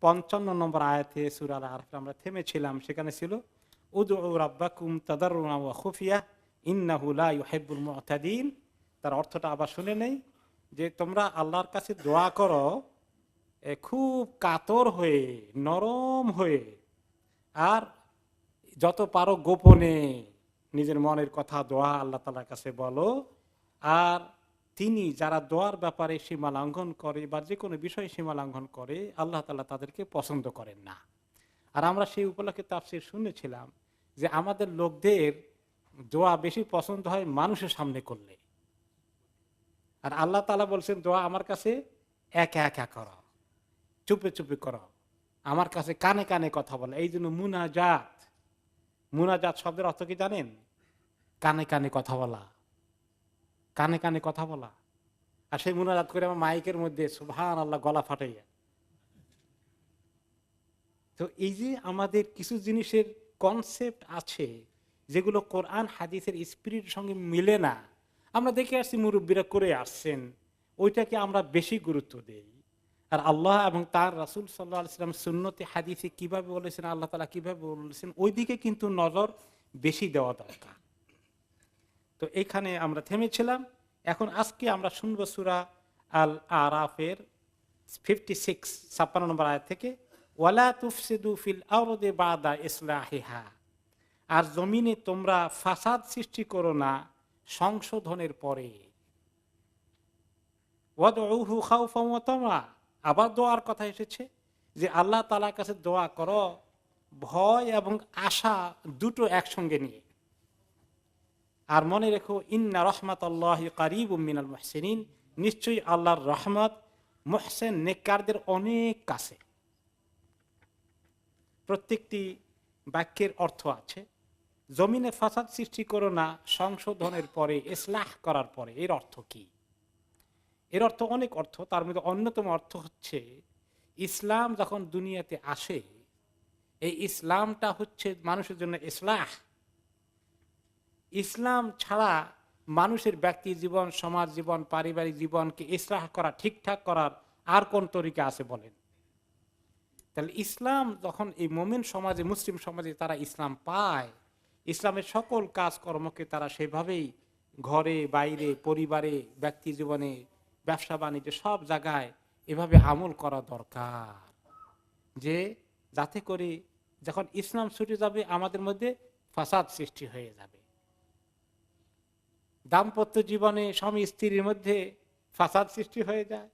55 নম্বর আয়াতে সূরা আল আরাফে আমরা থেমেছিলাম। সেখানে ছিল উদউ রাব্বাকুম তাদাররুনা ওয়া খুফিয়া ইন্নাহু লা ইউহিব্বুল মু'তাদিন। তার অর্থটা আবার শুনে নেই, যে তোমরা আল্লাহর কাছে দোয়া করো খুব কাতর হয়ে, নরম হয়ে, আর যত পারো গোপনে নিজের মনের কথা দোয়া আল্লাহ তাআলার কাছে বলো। আর তিনি যারা দোয়ার ব্যাপারে সীমা লঙ্ঘন করে বা যে কোনো বিষয়ে সীমা লঙ্ঘন করে, আল্লাহ তাআলা তাদেরকে পছন্দ করেন না। আর আমরা সেই উপলক্ষে তাফসীর শুনেছিলাম যে আমাদের লোকদের দোয়া বেশি পছন্দ হয় মানুষের সামনে করলে, আর আল্লাহ তাআলা বলছেন দোয়া আমার কাছে একা একা করো, চুপে চুপে করো, আমার কাছে কানে কানে কথা বলে। এই জন্য মুনাজাত, মুনাজাত শব্দের অর্থ কি জানেন? কানে কানে কথা বলা, কানে কানে কথা বলা। আর সেই মুনাজাত করে আমার মাইকের মধ্যে সুবহানাল্লাহ গলা ফাটে যায়। তো এই যে আমাদের কিছু জিনিসের কনসেপ্ট আছে যেগুলো কোরআন হাদিসের স্পিরিটের সঙ্গে মিলে না, আমরা দেখে আসছি মুরব্বীরা করে আসছেন, ওইটাকে আমরা বেশি গুরুত্ব দেই। আর আল্লাহ এবং তার রাসূল সাল্লাল্লাহু আলাইহি ওয়াসাল্লাম সুন্নতে হাদিসে কিভাবে বলেছেন, আল্লাহ তাআলা কিভাবে বলেছেন, ওইদিকে কিন্তু নজর বেশি দেওয়া দরকার। তো এইখানে আমরা থেমেছিলাম। এখন আজকে আমরা শুনবো সূরা আল আরাফের 56 নম্বর আয়াত থেকে, ওয়ালা তুফসিদু ফিল আরদি বাদা ইসলাহিহা, আর জমিনে তোমরা ফাসাদ সৃষ্টি করো না সংশোধনের পরে। ওয়াদউহু খাউফান ওয়া তামা, আবার দোয়ার কথা এসেছে যে আল্লাহ তাআলার কাছে দোয়া করো ভয় এবং আশা দুটো একসঙ্গে নিয়ে। আর মনে রেখো ইন্না রাহমাতাল্লাহি কারীবুম মিনাল মুহসিনিন, নিশ্চয়ই আল্লাহর রহমত মুহসিন নেককারদের অনেক কাছে। প্রত্যেকটি বাক্যের অর্থ আছে। জমিনে ফাসাদ সৃষ্টি করো না সংশোধনের পরে, ইসলাহ করার পরে, এর অর্থ কি? এর অর্থ অনেক অর্থ, তার মধ্যে অন্যতম অর্থ হচ্ছে ইসলাম যখন দুনিয়াতে আসে, এই ইসলামটা হচ্ছে মানুষের জন্য ইসলাহ। ইসলাম ছাড়া মানুষের ব্যক্তি জীবন, সমাজ জীবন, পারিবারিক জীবনকে ইসলাহ করা, ঠিকঠাক করার আর কোন তরিকা আছে বলেন? তাহলে ইসলাম যখন এই মুমিন সমাজে, মুসলিম সমাজে তারা ইসলাম পায়, ইসলামের সকল কাজকর্মকে তারা সেভাবেই ঘরে বাইরে, পরিবারে, ব্যক্তি জীবনে, ব্যবসা বাণিজ্যে সব জায়গায় এভাবে আমল করা দরকার, যে যাতে করে যখন ইসলাম ছুটে যাবে আমাদের মধ্যে ফাসাদ সৃষ্টি হয়ে যাবে। দাম্পত্য জীবনে স্বামী স্ত্রীর মধ্যে ফাসাদ সৃষ্টি হয়ে যায়।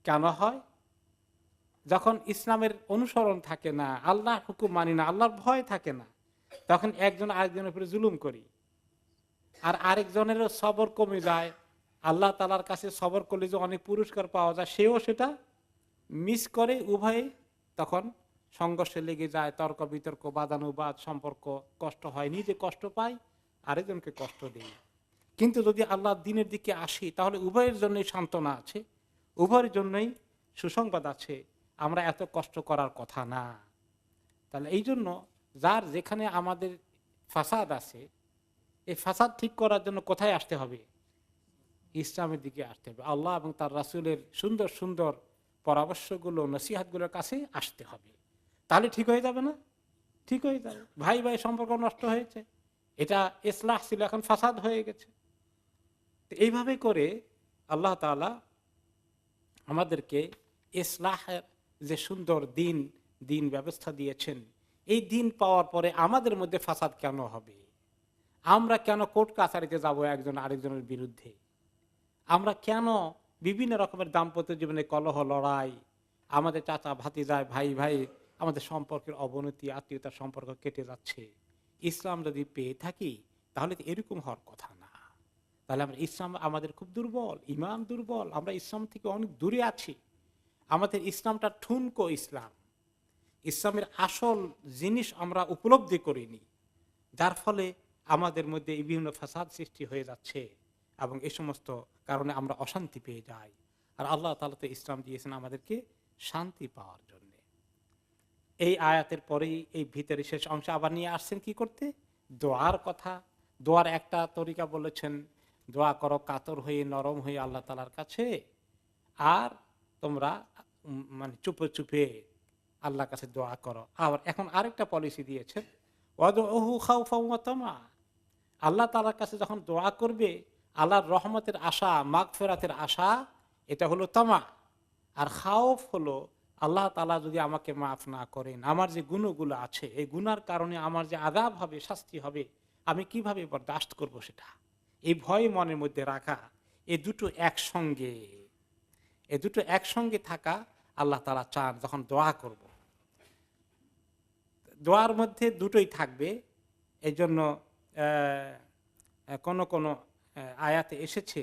কেন হয়? যখন ইসলামের অনুসরণ থাকে না, আল্লাহর হুকুম মানি না, আল্লাহর ভয় থাকে না, তখন একজন আরেকজনের উপরে জুলুম করি, আর আরেকজনেরও সবর কমে যায়। আল্লাহ তাআলার কাছে সবর করলে যে অনেক পুরস্কার পাওয়া যায়, সেও সেটা মিস করে। উভয়ে তখন সংঘর্ষে লেগে যায়, তর্ক বিতর্ক, বাদানুবাদ, সম্পর্ক কষ্ট হয়, নিজে কষ্ট পাই, আরেকজনকে কষ্ট দেই। কিন্তু যদি আল্লাহ দিনের দিকে আসি, তাহলে উভয়ের জন্যই সান্ত্বনা আছে, উভয়ের জন্যই সুসংবাদ আছে, আমরা এত কষ্ট করার কথা না। তাহলে এই জন্য যার যেখানে আমাদের ফাসাদ আছে, এই ফাসাদ ঠিক করার জন্য কোথায় আসতে হবে? ইসলামের দিকে আসতে হবে, আল্লাহ এবং তার রাসূলের সুন্দর সুন্দর পরামর্শগুলো, নসিহতগুলোর কাছে আসতে হবে। তাহলে ঠিক হয়ে যাবে না? ঠিক হয়ে যাবে। ভাই ভাই সম্পর্ক নষ্ট হয়েছে, এটা ইসলাহ ছিল, এখন ফাসাদ হয়ে গেছে। এইভাবে করে আল্লাহ তাআলা আমাদেরকে ইসলাহের যে সুন্দর দিন দিন ব্যবস্থা দিয়েছেন, এই দিন পাওয়ার পরে আমাদের মধ্যে ফাসাদ কেন হবে? আমরা কেন কোর্ট কাছারিতে যাব একজন আরেকজনের বিরুদ্ধে? আমরা কেন বিভিন্ন রকমের দাম্পত্য জীবনে কলহ, লড়াই, আমাদের চাচা ভাতিজায়, ভাই ভাই, আমাদের সম্পর্কের অবনতি, আত্মীয়তার সম্পর্ক কেটে যাচ্ছে? ইসলাম যদি পেয়ে থাকি তাহলে তো এরকম হওয়ার কথা না। তাহলে আমরা ইসলাম আমাদের খুব দুর্বল, ইমান দুর্বল, আমরা ইসলাম থেকে অনেক দূরে আছি। আমাদের ইসলামটা ঠুনকো ইসলাম, ইসলামের আসল জিনিস আমরা উপলব্ধি করিনি, যার ফলে আমাদের মধ্যে বিভিন্ন ফাসাদ সৃষ্টি হয়ে যাচ্ছে এবং এই সমস্ত কারণে আমরা অশান্তি পেয়ে যাই। আর আল্লাহ তাআলা তো ইসলাম দিয়েছেন আমাদেরকে শান্তি পাওয়ার জন্য। এই আয়াতের পরেই এই ভিতরে শেষ অংশ আবার নিয়ে আসছেন কি করতে? দোয়ার কথা। দোয়ার একটা তরিকা বলেছেন, দোয়া করো কাতর হয়ে, নরম হয়ে আল্লাহ তাআলার কাছে, আর তোমরা মানে চুপে চুপে আল্লাহর কাছে দোয়া করো। আবার এখন আরেকটা পলিসি দিয়েছেন, আল্লাহ তাআলার কাছে যখন দোয়া করবে আল্লাহর রহমতের আশা, মাগফিরাতের আশা, এটা হলো তামা। আর খাউফ হলো আল্লাহ তাআলা যদি আমাকে মাফ না করেন, আমার যে গুণগুলো আছে এই গুনার কারণে আমার যে আযাব হবে, শাস্তি হবে, আমি কিভাবে বরদাস্ত করব সেটা। এই ভয় মনের মধ্যে রাখা, এই দুটো একসঙ্গে থাকা আল্লাহ তাআলা চান যখন দোয়া করব। দোয়ার মধ্যে দুটোই থাকবে। এই জন্য কোন আয়াতে এসেছে,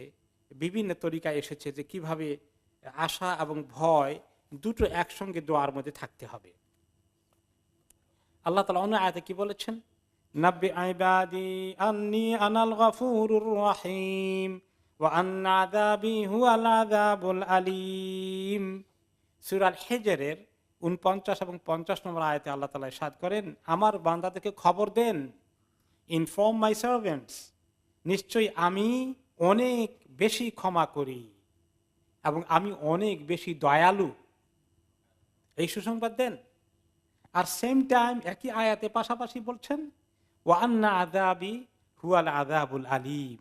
বিভিন্ন তরিকায় এসেছে যে কিভাবে আশা এবং ভয় দুটো একসঙ্গে দোয়ার মধ্যে থাকতে হবে। আল্লাহ তাআলা অন্য আয়াতে কি বলেছেন, নাব্বি ইবাদি আন্নী আনাল গফুরুর রহিম ওয়া আন্না আযাবি হুয়াল আযাবুল আলীম। সূরা হিজরের ৪৯ এবং ৫০ নম্বর আয়াতে আল্লাহ তাআলা ইরশাদ করেন, আমার বান্দাদেরকে খবর দেন, ইনফর্ম মাই সার্ভেন্টস, নিশ্চয়ই আমি অনেক বেশি ক্ষমা করি এবং আমি অনেক বেশি দয়ালু, এই সুসংবাদ দেন। আর সেম টাইম একই আয়াতে পাশাপাশি বলছেন ওয়া আন্না আযাবি হুয়াল আযাবুল আলীম,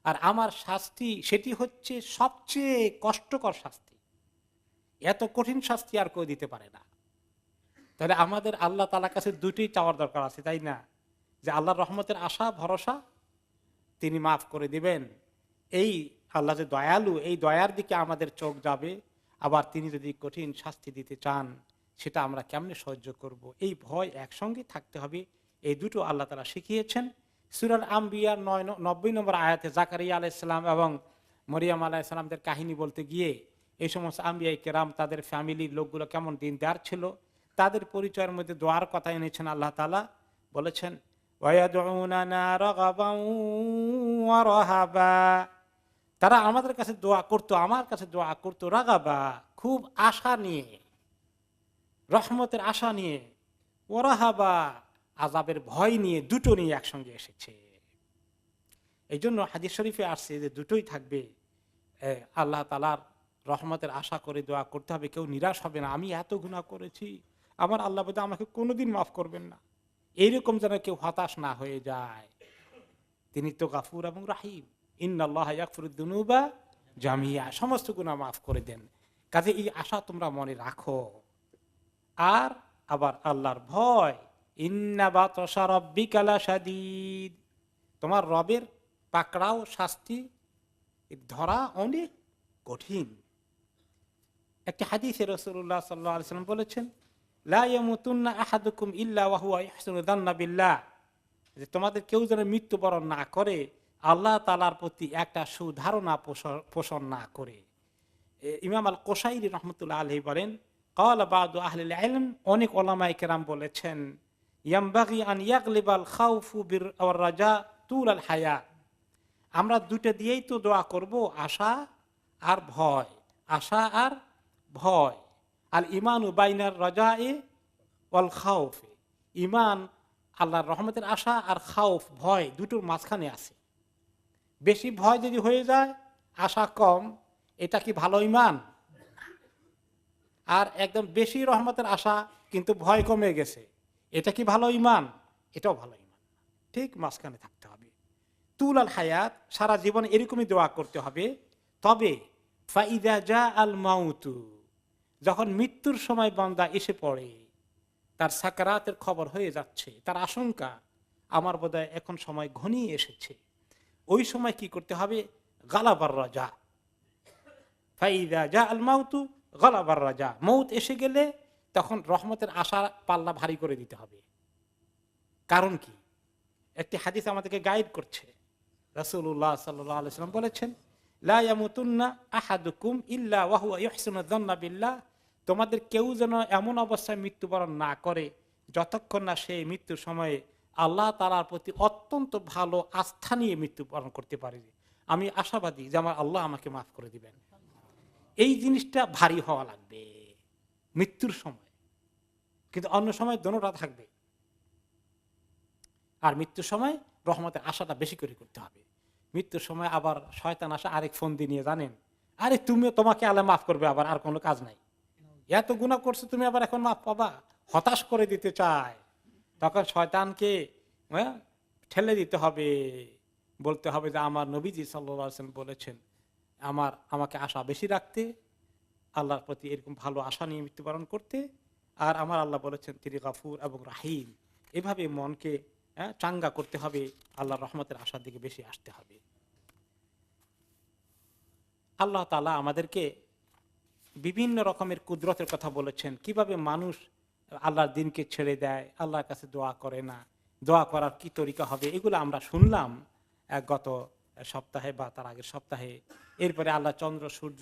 আর আমার শাস্তি সেটি হচ্ছে সবচেয়ে কষ্টকর শাস্তি। এত কঠিন শাস্তি আর কেউ দিতে পারে না। তাহলে আমাদের আল্লাহ তাআলার কাছে দুটোই চাওয়ার দরকার আছে, তাই না? যে আল্লাহর রহমতের আশা ভরসা, তিনি মাফ করে দিবেন, এই আল্লাহ যে দয়ালু, এই দয়ার দিকে আমাদের চোখ যাবে। আবার তিনি যদি কঠিন শাস্তি দিতে চান সেটা আমরা কেমনে সহ্য করব, এই ভয় একসঙ্গে থাকতে হবে। এই দুটো আল্লাহ তাআলা শিখিয়েছেন। সূরা আম্বিয়ার ৯০ নম্বর আয়াতে জাকারিয়া আলাইহিস সালাম এবং মরিয়ম আলাইহিস সালামদের কাহিনী বলতে গিয়ে এই সমস্ত আম্বিয়া কেরাম, তাদের ফ্যামিলির লোকগুলো কেমন দিনদার ছিল, তাদের পরিচয়ের মধ্যে দোয়ার কথা এনেছেন। আল্লাহ তাআলা বলেছেন ওয়ায়াদউনানা রাগাবান ওয়া রাহাবা, তারা আমাদের কাছে দোয়া করতো, আমার কাছে দোয়া করতো রাগাবা, খুব আশা নিয়ে, রহমতের আশা নিয়ে, ওয়া রাহাবা, আযাবের ভয় নিয়ে, দুটো নিয়ে একসঙ্গে এসেছে। এই জন্য হাদিস শরীফে আসছে যে দুটোই থাকবে। আল্লাহ তাআলার রহমতের আশা করে দোয়া করতে হবে, কেউ নিরাশ হবে না। আমি এত গুনাহ করেছি, আমার আল্লাহ বোধহয় আমাকে কোনোদিন মাফ করবেন না, এইরকম যেন কেউ হতাশ না হয়ে যায়। তিনি তো গাফুর এবং রাহিম, ইন্নাল্লাহা ইয়াগফিরুদ যুনুবা জামিয়া, সমস্ত গুনাহ মাফ করে দেন। কাজে এই আশা তোমরা মনে রাখো। আর আবার আল্লাহর ভয়, ইন্না বাতশা রাব্বিকা লাশাদীদ, তোমার রবের পাকড়াও শাস্তি ধরা অনেক কঠিন। একটি হাদিসে রাসূলুল্লাহ সাল্লাল্লাহু আলাইহি ওয়াসাল্লাম বলেছেন, লা ইয়ামুতুন্না আহাদুকুম ইল্লা ওয়া হুয়া ইহসিনু যান্না বিল্লাহ, যে তোমাদের কেউ যেন মৃত্যুবরণ না করে আল্লাহ তাআলার প্রতি একটা সুধারণা পোষণ না করে। ইমাম আল কোশাইরি রহমতুল্লাহ আলাইহি বলেন, ক্বালা বাদু আহলিল ইলম, অনেক উলামায়ে কেরাম বলেছেন, ইয়ামবাগি আন ইয়াগলিবাল খাউফু বির ওয়ার রাজা তুলাল হায়াত, আমরা দুটো দিয়েই তো দোয়া করব, আশা আর ভয়, আশা আর ভয়। আল ইমানু বাইনার রাজায়ে ওয়াল খাউফে, ইমান আল্লাহর রহমতের আশা আর খাউফ ভয় দুটোর মাঝখানে আছে। বেশি ভয় যদি হয়ে যায়, আশা কম, এটা কি ভালো ইমান? আর একদম বেশি রহমতের আশা কিন্তু ভয় কমে গেছে, এটা কি ভালো ইমান? এটাও ভালো ইমান। ঠিক মাঝখানে থাকতে হবে। তুল আল হায়াত, সারা জীবন এরকমই দোয়া করতে হবে। তবে ফাইদা জা আল মাউতু, যখন মৃত্যুর সময় বান্দা এসে পড়ে, তার সাকারাতের খবর হয়ে যাচ্ছে, তার আশঙ্কা আমার বোধহয় এখন সময় ঘনিয়ে এসেছে, ওই সময় কি করতে হবে? গালাবার রাজা, ফাইদা জা আল মাউতু গালাবার রাজা, মৌত এসে গেলে তখন রহমতের আশা পাল্লা ভারী করে দিতে হবে। কারণ কি? একটি হাদিস আমাদেরকে গাইড করছে। রাসূলুল্লাহ সাল্লাল্লাহু আলাইহি ওয়াসাল্লাম বলেছেন, লা ইয়ামুতুন্না আহাদুকুম ইল্লা ওয়া হুয়া ইহসিনু যান্না বিল্লাহ, তোমাদের কেউ যেন এমন অবস্থায় মৃত্যুবরণ না করে যতক্ষণ না সে মৃত্যুর সময়ে আল্লাহ তাআলার প্রতি অত্যন্ত ভালো আস্থা নিয়ে মৃত্যুবরণ করতে পারে, আমি আশাবাদী যে আমার আল্লাহ আমাকে মাফ করে দিবেন। এই জিনিসটা ভারী হওয়া লাগবে মৃত্যুর সময়, কিন্তু অন্য সময় দোনোটা থাকবে। আর মৃত্যুর সময় রহমতের আশাটা বেশি করে করতে হবে। মৃত্যুর সময় আবার শয়তান আসা আরেক ফোন দিয়ে নিয়ে, জানেন, আরে তুমিও, তোমাকে আল্লাহ মাফ করবে, আবার আর কোনো কাজ নাই, এত গুনাহ করছো তুমি আবার এখন মাফ পাবা, হতাশ করে দিতে চায়। তখন শয়তানকে ঠেলে দিতে হবে, বলতে হবে যে আমার নবীজি সাল্লাল্লাহু আলাইহি ওয়াসাল্লাম বলেছেন আমাকে আশা বেশি রাখতে, আল্লাহর প্রতি এরকম ভালো আশা নিয়ে মৃত্যুবরণ করতে। আর আমার আল্লাহ বলেছেন তিনি গাফুর এবং রাহিম। এভাবে মনকে চাঙ্গা করতে হবে, আল্লাহর রহমতের আশার দিকে বেশি আসতে হবে। আল্লাহ তাআলা আমাদেরকে বিভিন্ন রকমের কুদরতের কথা বলেছেন, কিভাবে মানুষ আল্লাহর দিনকে ছেড়ে দেয়, আল্লাহর কাছে দোয়া করে না, দোয়া করার কি তরিকা হবে, এগুলো আমরা শুনলাম গত সপ্তাহে বা তার আগের সপ্তাহে। এরপরে আল্লাহ চন্দ্র সূর্য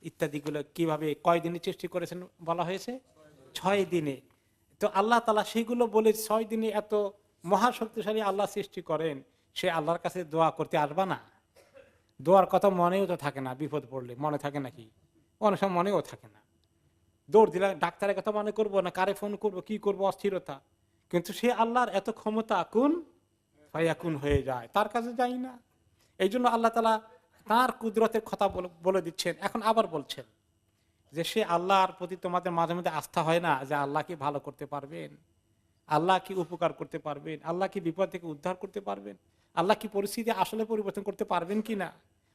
ইত্যাদিগুলো কিভাবে কয়দিনে সৃষ্টি করেছেন বলা হয়েছে, 6 দিনে। তো আল্লাহ তাআলা সেইগুলো বলে 6 দিনে এত মহাশক্তিশালী আল্লাহ সৃষ্টি করেন, সে আল্লাহর কাছে দোয়া করতে আসবা না? দোয়ার কথা মনেও তো থাকে না, বিপদ পড়লে মনে থাকে নাকি? অনেক সময় মনেও থাকে না। দৌড় দিলে ডাক্তারের কথা মনে করবো না, কারে ফোন করবো, কি করবো, অস্থিরতা। কিন্তু সে আল্লাহর এত ক্ষমতা, কুন ফায়াকুন হয়ে যায়, তার কাছে যাই না। এই জন্য আল্লাহ তাআলা তার কুদরতের কথা বলে দিচ্ছেন। এখন আবার বলছেন যে সে আল্লাহর প্রতি তোমাদের মাঝে মধ্যে আস্থা হয় না, যে আল্লাহ কি ভালো করতে পারবেন, আল্লাহ কি উপকার করতে পারবেন, আল্লাহ কি বিপদ থেকে উদ্ধার করতে পারবেন, আল্লাহ কি পরিস্থিতি আসলে পরিবর্তন করতে পারবেন কিনা,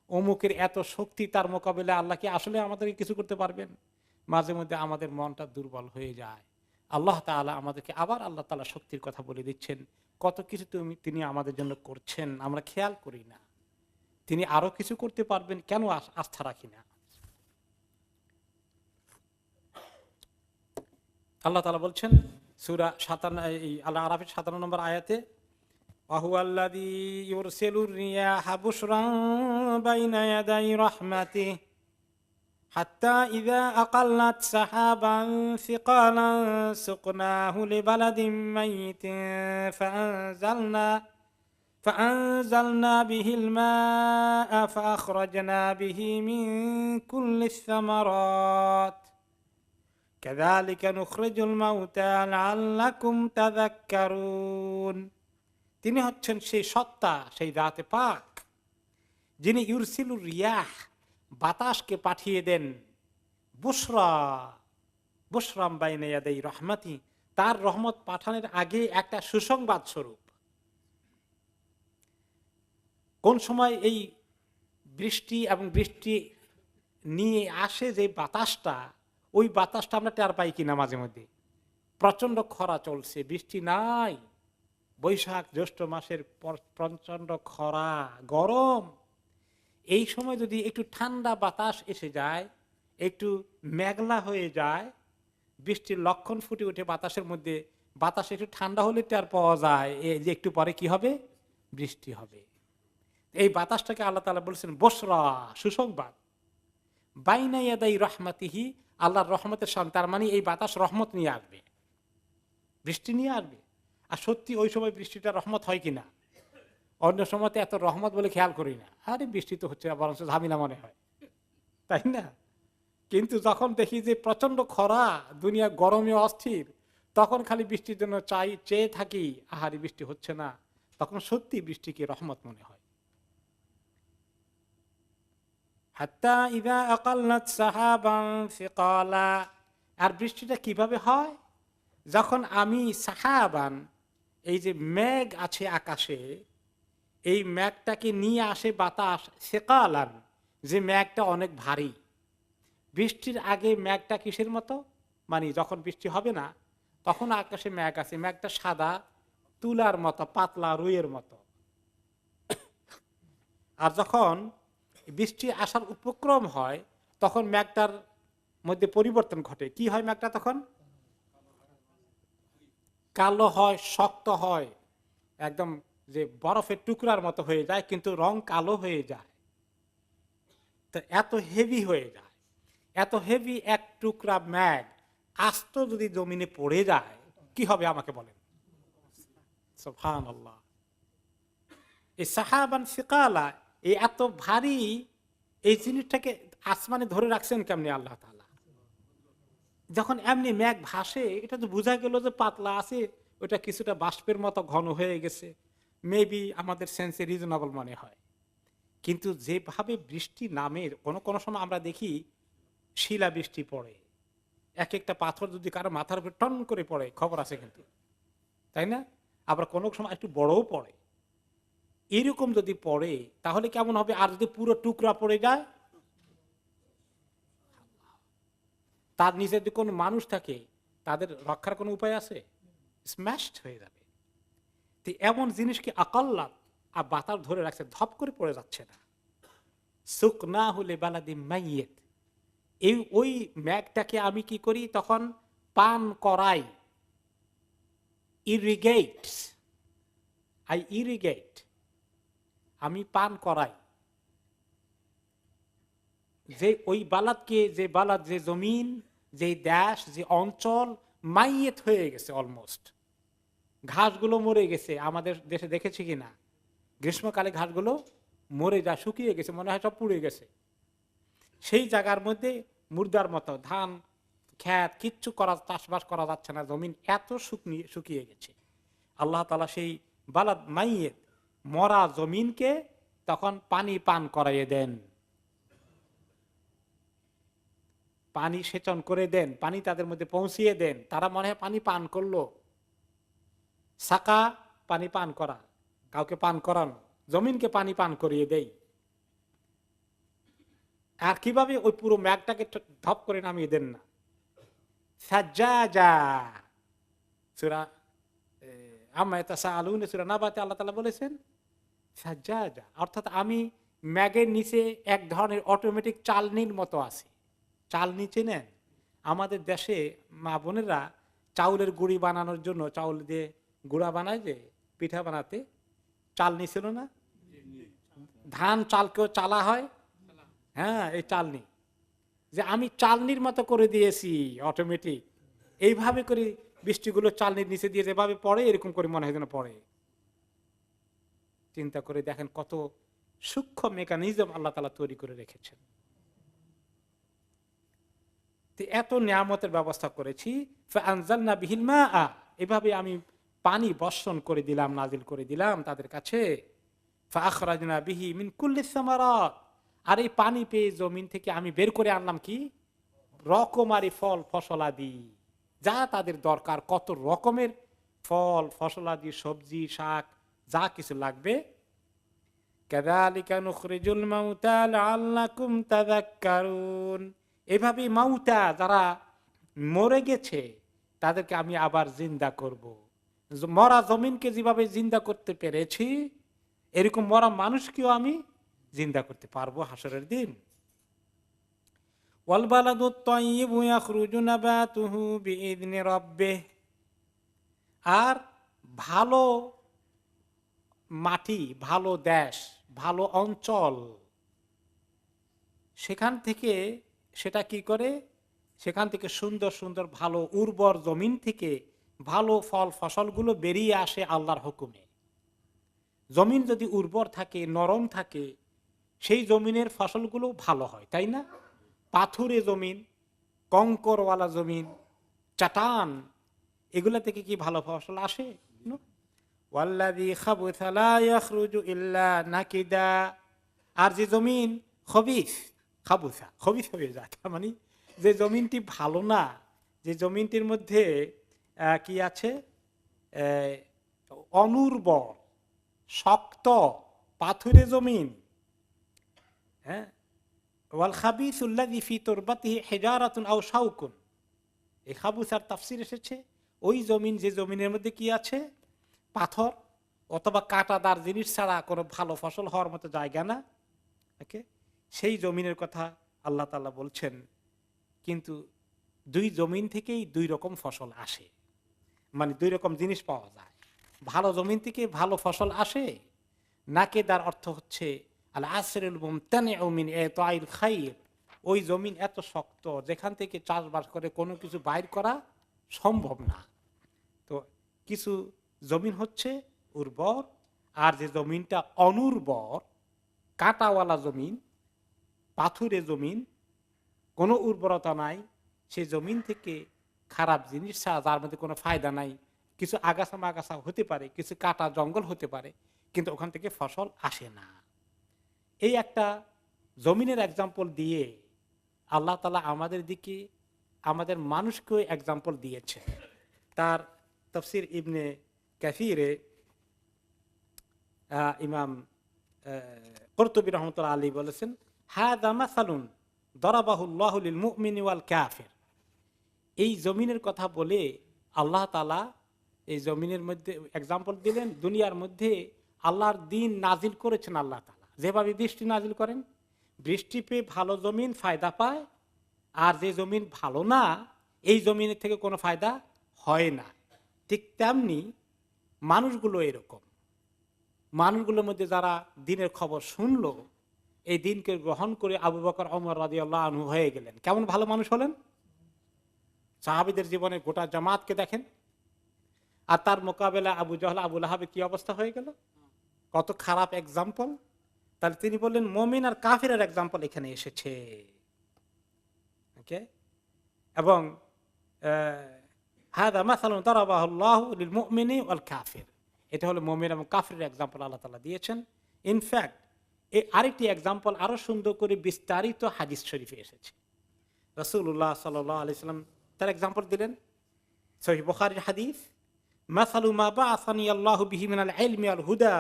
অমুকের এত শক্তি, তার মোকাবিলায় আল্লাহ কি আসলে আমাদেরকে কিছু করতে পারবেন। মাঝে মধ্যে আমাদের মনটা দুর্বল হয়ে যায়। আল্লাহ তাআলা আমাদেরকে আবার আল্লাহ তাআলা শক্তির কথা বলে দিচ্ছেন, কত কিছু তিনি আমাদের জন্য করছেন, আমরা খেয়াল করি না। তিনি আরো কিছু করতে পারবেন, কেন আস্থা রাখি না। আল্লাহ তাআলা বলছেন সূরা 57 আল আরাফের 57 নম্বর আয়াতে, ওয়াহুয়াল্লাযী ইউরসিলুর রিয়াহা বুশরান বাইনা ইয়াদাই রাহমাতিহি হাত্তা ইযা আকাল্লাত সাহাবান সিকালান সুকনাহু লিবালাদিন মাইতিন فأنزلنا به الماء فأخرجنا به من كل الثمرات كذلك نخرج الموتى لعلكم تذكرون। তিনি হচ্ছেন সেই সত্তা, সেই জাতে পাক, যিনি ইউরসিলুর রিয়াহ, বাতাসকে পাঠিয়ে দেন, বুশরাম বাইনা ইয়াদাই রাহমাতি, তার রহমত পাঠানোর আগে একটা সুসংবাদ স্বরূপ। কোন সময় এই বৃষ্টি এবং বৃষ্টি নিয়ে আসে যে বাতাসটা, ওই বাতাসটা আমরা টের পাই কিনা মাঝে মধ্যে। প্রচন্ড খরা চলছে, বৃষ্টি নাই, বৈশাখ জ্যৈষ্ঠ মাসের প্রচন্ড খরা, গরম। এই সময় যদি একটু ঠান্ডা বাতাস এসে যায়, একটু মেঘলা হয়ে যায়, বৃষ্টির লক্ষণ ফুটে ওঠে বাতাসের মধ্যে, বাতাস একটু ঠান্ডা হলে টের পাওয়া যায় যে একটু পরে কি হবে, বৃষ্টি হবে। এই বাতাসটাকে আল্লাহ তাআলা বলছেন বশরা, সুসংবাদ, বাইনা ইয়াদাই রাহমাতিহি, আল্লাহর রহমতের সামনে। তার মানে এই বাতাস রহমত নিয়ে আসবে, বৃষ্টি নিয়ে আসবে। আর সত্যি ওই সময় বৃষ্টিটা রহমত হয় কিনা, অন্য সময়তে এত রহমত বলে খেয়াল করি না, আরে বৃষ্টি তো হচ্ছে, বরং ঝামেলা মনে হয়, তাই না? কিন্তু যখন দেখি যে প্রচন্ড খরা, দুনিয়া গরমে অস্থির, তখন খালি বৃষ্টির জন্য চেয়ে থাকি, আহারে বৃষ্টি হচ্ছে না, তখন সত্যি বৃষ্টিকে রহমত মনে হয়। হাত্তা ইযা আকাল্লাত সাহাবান সিকালা, আর বৃষ্টিটা কিভাবে হয়, যখন আমি সাহাবান, এই যে মেঘ আছে আকাশে, এই মেঘটাকে নিয়ে আসে বাতাস, সিকালান, যে মেঘটা অনেক ভারী। বৃষ্টির আগে মেঘটা কিসের মতো, মানে যখন বৃষ্টি হবে না তখন আকাশে মেঘ আছে, মেঘটা সাদা তুলার মতো, পাতলা রুইয়ের মতো। আর যখন বৃষ্টি আসার উপক্রম হয় তখন মেঘটার মধ্যে পরিবর্তন ঘটে। কি হয়, মেঘটা তখন কালো হয়, শক্ত হয়, একদম যে বরফের টুকরার মতো হয়ে যায়, কিন্তু রং কালো হয়ে যায়। তো এত হেভি হয়ে যায়, এত হেভি এক টুকরা মেঘ আস্ত যদি জমিনে পড়ে যায় কি হবে আমাকে বলেন। সুবহানাল্লাহ। এই সাহাবান সিকালা, এই এত ভারী এই জিনিসটাকে আসমানে ধরে রাখছেন কেমনি আল্লাহ তাআলা। যখন এমনি মেঘ ভাসে, এটা তো বোঝা গেল যে পাতলা আছে, ওটা কিছুটা বাষ্পের মতো ঘন হয়ে গেছে, মেবি আমাদের সেন্সে রিজনেবল মনে হয়। কিন্তু যেভাবে বৃষ্টি নামে, কোনো কোনো সময় আমরা দেখি শিলা বৃষ্টি পড়ে, এক একটা পাথর যদি কারো মাথার উপর টন করে পড়ে খবর আছে কিন্তু, তাই না? আবার কোনো সময় একটু বড়ও পড়ে। এরকম যদি পড়ে তাহলে কেমন হবে? আর যদি পুরো টুকরা পড়ে যায়, তার নিচে যদি কোনো মানুষ থাকে, তাদের রক্ষার কোনো উপায় আছে? স্ম্যাশড হয়ে যাবে। তো এমন জিনিসকে আকাল্লা আর বাতাস ধরে রাখছে, ধপ করে পড়ে যাচ্ছে না। সুক না হলে বালাদি মাইয়েত, এই ওই ম্যাগটাকে আমি কি করি তখন? পান করাই। ইরিগেটস, আই ইরিগেট, আমি পান করাই। যে ওই বালাদকে, যে বালাদ, যে জমিন, যে দেশ, যে অঞ্চল মাইয়েত হয়ে গেছে, অলমোস্ট ঘাসগুলো মরে গেছে। আমাদের দেশে দেখেছি কিনা, গ্রীষ্মকালে ঘাসগুলো মরে যায়, শুকিয়ে গেছে, মনে হয় সব পুড়ে গেছে। সেই জায়গার মধ্যে মুর্দার মতো ধান খ্যাত কিচ্ছু করা, চাষবাস করা যাচ্ছে না, জমিন এত শুকিয়ে গেছে। আল্লাহ তাআলা সেই বালাদ মাইয়েত, মরা জমিনকে তখন পানি পান করাইয়ে দেন, পানি সেচন করে দেন, পানি তাদের মধ্যে পৌঁছিয়ে দেন। তারা মনে হয় পানি পান করলো। সাকা, পানি পান করা, কাউকে পান করানো, জমিনকে পানি পান করিয়ে দেই। আর কিভাবে? ওই পুরো ম্যাগটাকে ধপ করে নামিয়ে দেন না। সাজ্জাজা, সূরা আম্মা ইয়াতাসাআলুন, সূরা নাবাতে আল্লাহ তাআলা বলেছেন সাজ্জাজা, অর্থাৎ আমি ম্যাগের নিচে এক ধরনের অটোমেটিক চালনির মতো আছে। চালনি চেনেন? আমাদের দেশে মা বোনেরা চাউলের গুঁড়ি বানানোর জন্য, চাউল দিয়ে গুঁড়া বানায় যে পিঠা বানাতে, চালনি ছিল না? ধান চালকেও চালা হয়, হ্যাঁ, এই চালনি। যে আমি চালনির মতো করে দিয়েছি অটোমেটিক, এইভাবে করে বৃষ্টিগুলো চালনির নিচে দিয়ে যেভাবে পড়ে, এরকম করে মনে হয় যেন পড়ে। চিন্তা করে দেখেন কত সূক্ষ্ম মেকানিজম আল্লাহ তাআলা তৈরি করে রেখেছেন। এত নিয়ামতের ব্যবস্থা করেছি। ফাআনজালনা বিহিল মাআ, এভাবে আমি পানি বর্ষণ করে দিলাম, নাজিল করে দিলাম তাদের কাছে। ফাআখরাজনা বিহি মিন কুল্লিস সামারাত, আর এই পানি পেয়ে জমিন থেকে আমি বের করে আনলাম কি? রকমারি ফল ফসলাদি, যা তাদের দরকার, কত রকমের ফল ফসলাদি, সবজি শাক, যা কিছু লাগবে। কাযালিকা নুখরিজুল মাউতা লাআল্লাকুম তাযাক্কারুন, এভাবে মাউতা, যারা মরে গেছে, তাদেরকে আমি আবার জিন্দা করব। মরা জমিনকে যেভাবে জিন্দা করতে পেরেছি, এরকম মরা মানুষকেও আমি জিন্দা করতে পারবো হাসরের দিন। ওয়াল বালাদুত তাইয়্যিবু ইয়াখরুজু নাবাতুহু বিইذনি রাব্বিহ, আর ভালো মাটি, ভালো দেশ, ভালো অঞ্চল, সেখান থেকে সেটা কি করে? সেখান থেকে সুন্দর সুন্দর ভালো উর্বর জমিন থেকে ভালো ফল ফসলগুলো বেরিয়ে আসে আল্লাহর হুকুমে। জমিন যদি উর্বর থাকে, নরম থাকে, সেই জমিনের ফসলগুলো ভালো হয়, তাই না? পাথুরে জমিন, কঙ্করওয়ালা জমিন, চাটান, এগুলা থেকে কি ভালো ফসল আসে? ওয়াল্লাযী খাবুসা লা ইয়াখরুজু ইল্লা নাকিদা, আর যে জমিন খবিস, খাবুসা খবিস হয়ে যায়, তার মানে যে জমিনটি ভালো না, যে জমিনটির মধ্যে কি আছে? অনুর্বর, শক্ত, পাথুরে জমিন। হ্যাঁ, ওয়াল খাবিসুল্লাযী ফী তুরবাতিহি হিজারাতুন আও শাওকুন, এই খাবুসার তাফসীর এসেছে ওই জমিন, যে জমিনের মধ্যে কি আছে? পাথর অথবা কাঁটাদার জিনিস ছাড়া কোনো ভালো ফসল হওয়ার মতো জায়গা না। ওকে, সেই জমিনের কথা আল্লাহ তাআলা বলছেন। কিন্তু দুই জমিন থেকেই দুই রকম ফসল আসে, মানে দুই রকম জিনিস পাওয়া যায়। ভালো জমিন থেকে ভালো ফসল আসে। নাকেদার অর্থ হচ্ছে আল আসরুল মুমতানিউ মিন ইতাইল খাইর, ওই জমিন এত শক্ত যেখান থেকে চাষবাস করে কোনো কিছু বাইর করা সম্ভব না। তো কিছু জমিন হচ্ছে উর্বর, আর যে জমিনটা অনুর্বর, কাঁটাওয়ালা জমিন, পাথুরে জমিন, কোনো উর্বরতা নাই, সেই জমিন থেকে খারাপ জিনিস ছাড়া, যার মধ্যে কোনো ফায়দা নাই, কিছু আগাছা মাগাছা হতে পারে, কিছু কাটা জঙ্গল হতে পারে, কিন্তু ওখান থেকে ফসল আসে না। এই একটা জমিনের এক্সাম্পল দিয়ে আল্লাহ তাআলা আমাদের দিকে আমাদের মানুষকেও এক্সাম্পল দিয়েছে। তার তাফসীর ইবনে কাসিরে ইমাম কুরতুবী রাহমাতুল্লাহ আলাইহি বলেছেন, হাযা মাসালুন দারাবাহুল্লাহু লিল মুমিনি ওয়াল কাফির। এই জমিনের কথা বলে আল্লাহ তাআলা এই জমিনের মধ্যে এক্সাম্পল দিলেন। দুনিয়ার মধ্যে আল্লাহর দ্বীন নাজিল করেছেন আল্লাহ তাআলা। যেভাবে বৃষ্টি নাজিল করেন, বৃষ্টি পেয়ে ভালো জমিন ফায়দা পায়, আর যে জমিন ভালো না এই জমিনের থেকে কোনো ফায়দা হয় না। ঠিক তেমনি মানুষগুলো এরকম, মানুষগুলোর মধ্যে যারা দ্বীনের খবর শুনলো, এই দ্বীনকে গ্রহণ করে আবু বকর ওমর রাদিয়াল্লাহু আনহু হয়ে গেলেন। কেমন ভালো মানুষ হলেন! সাহাবীদের জীবনে গোটা জামাতকে দেখেন, আর তার মোকাবেলা আবু জাহল আবু লাহাবের কি অবস্থা হয়ে গেল, কত খারাপ এক্সাম্পল। তাহলে তিনি বললেন মুমিন আর কাফিরের এক্সাম্পল এখানে এসেছে। ওকে, এবং হাদা মাসালুন দারাবাহুল্লাহু লিল মুমিনি ওয়াল কাফির, এটা হলো মুমিন এবং কাফিরের এক্সাম্পল আল্লাহ তাআলা দিয়েছেন। ইনফ্যাক্ট এই আরেকটি এক্সাম্পল আরো সুন্দর করে বিস্তারিত হাদিস শরীফে এসেছে। রাসূলুল্লাহ সাল্লাল্লাহু আলাইহি সাল্লাম তার এক্সাম্পল দিলেন, সহিহ বুখারীর হাদিস, মাসালু মা বাআসানি আল্লাহু বিহি মিনাল ইলমি ওয়াল হুদা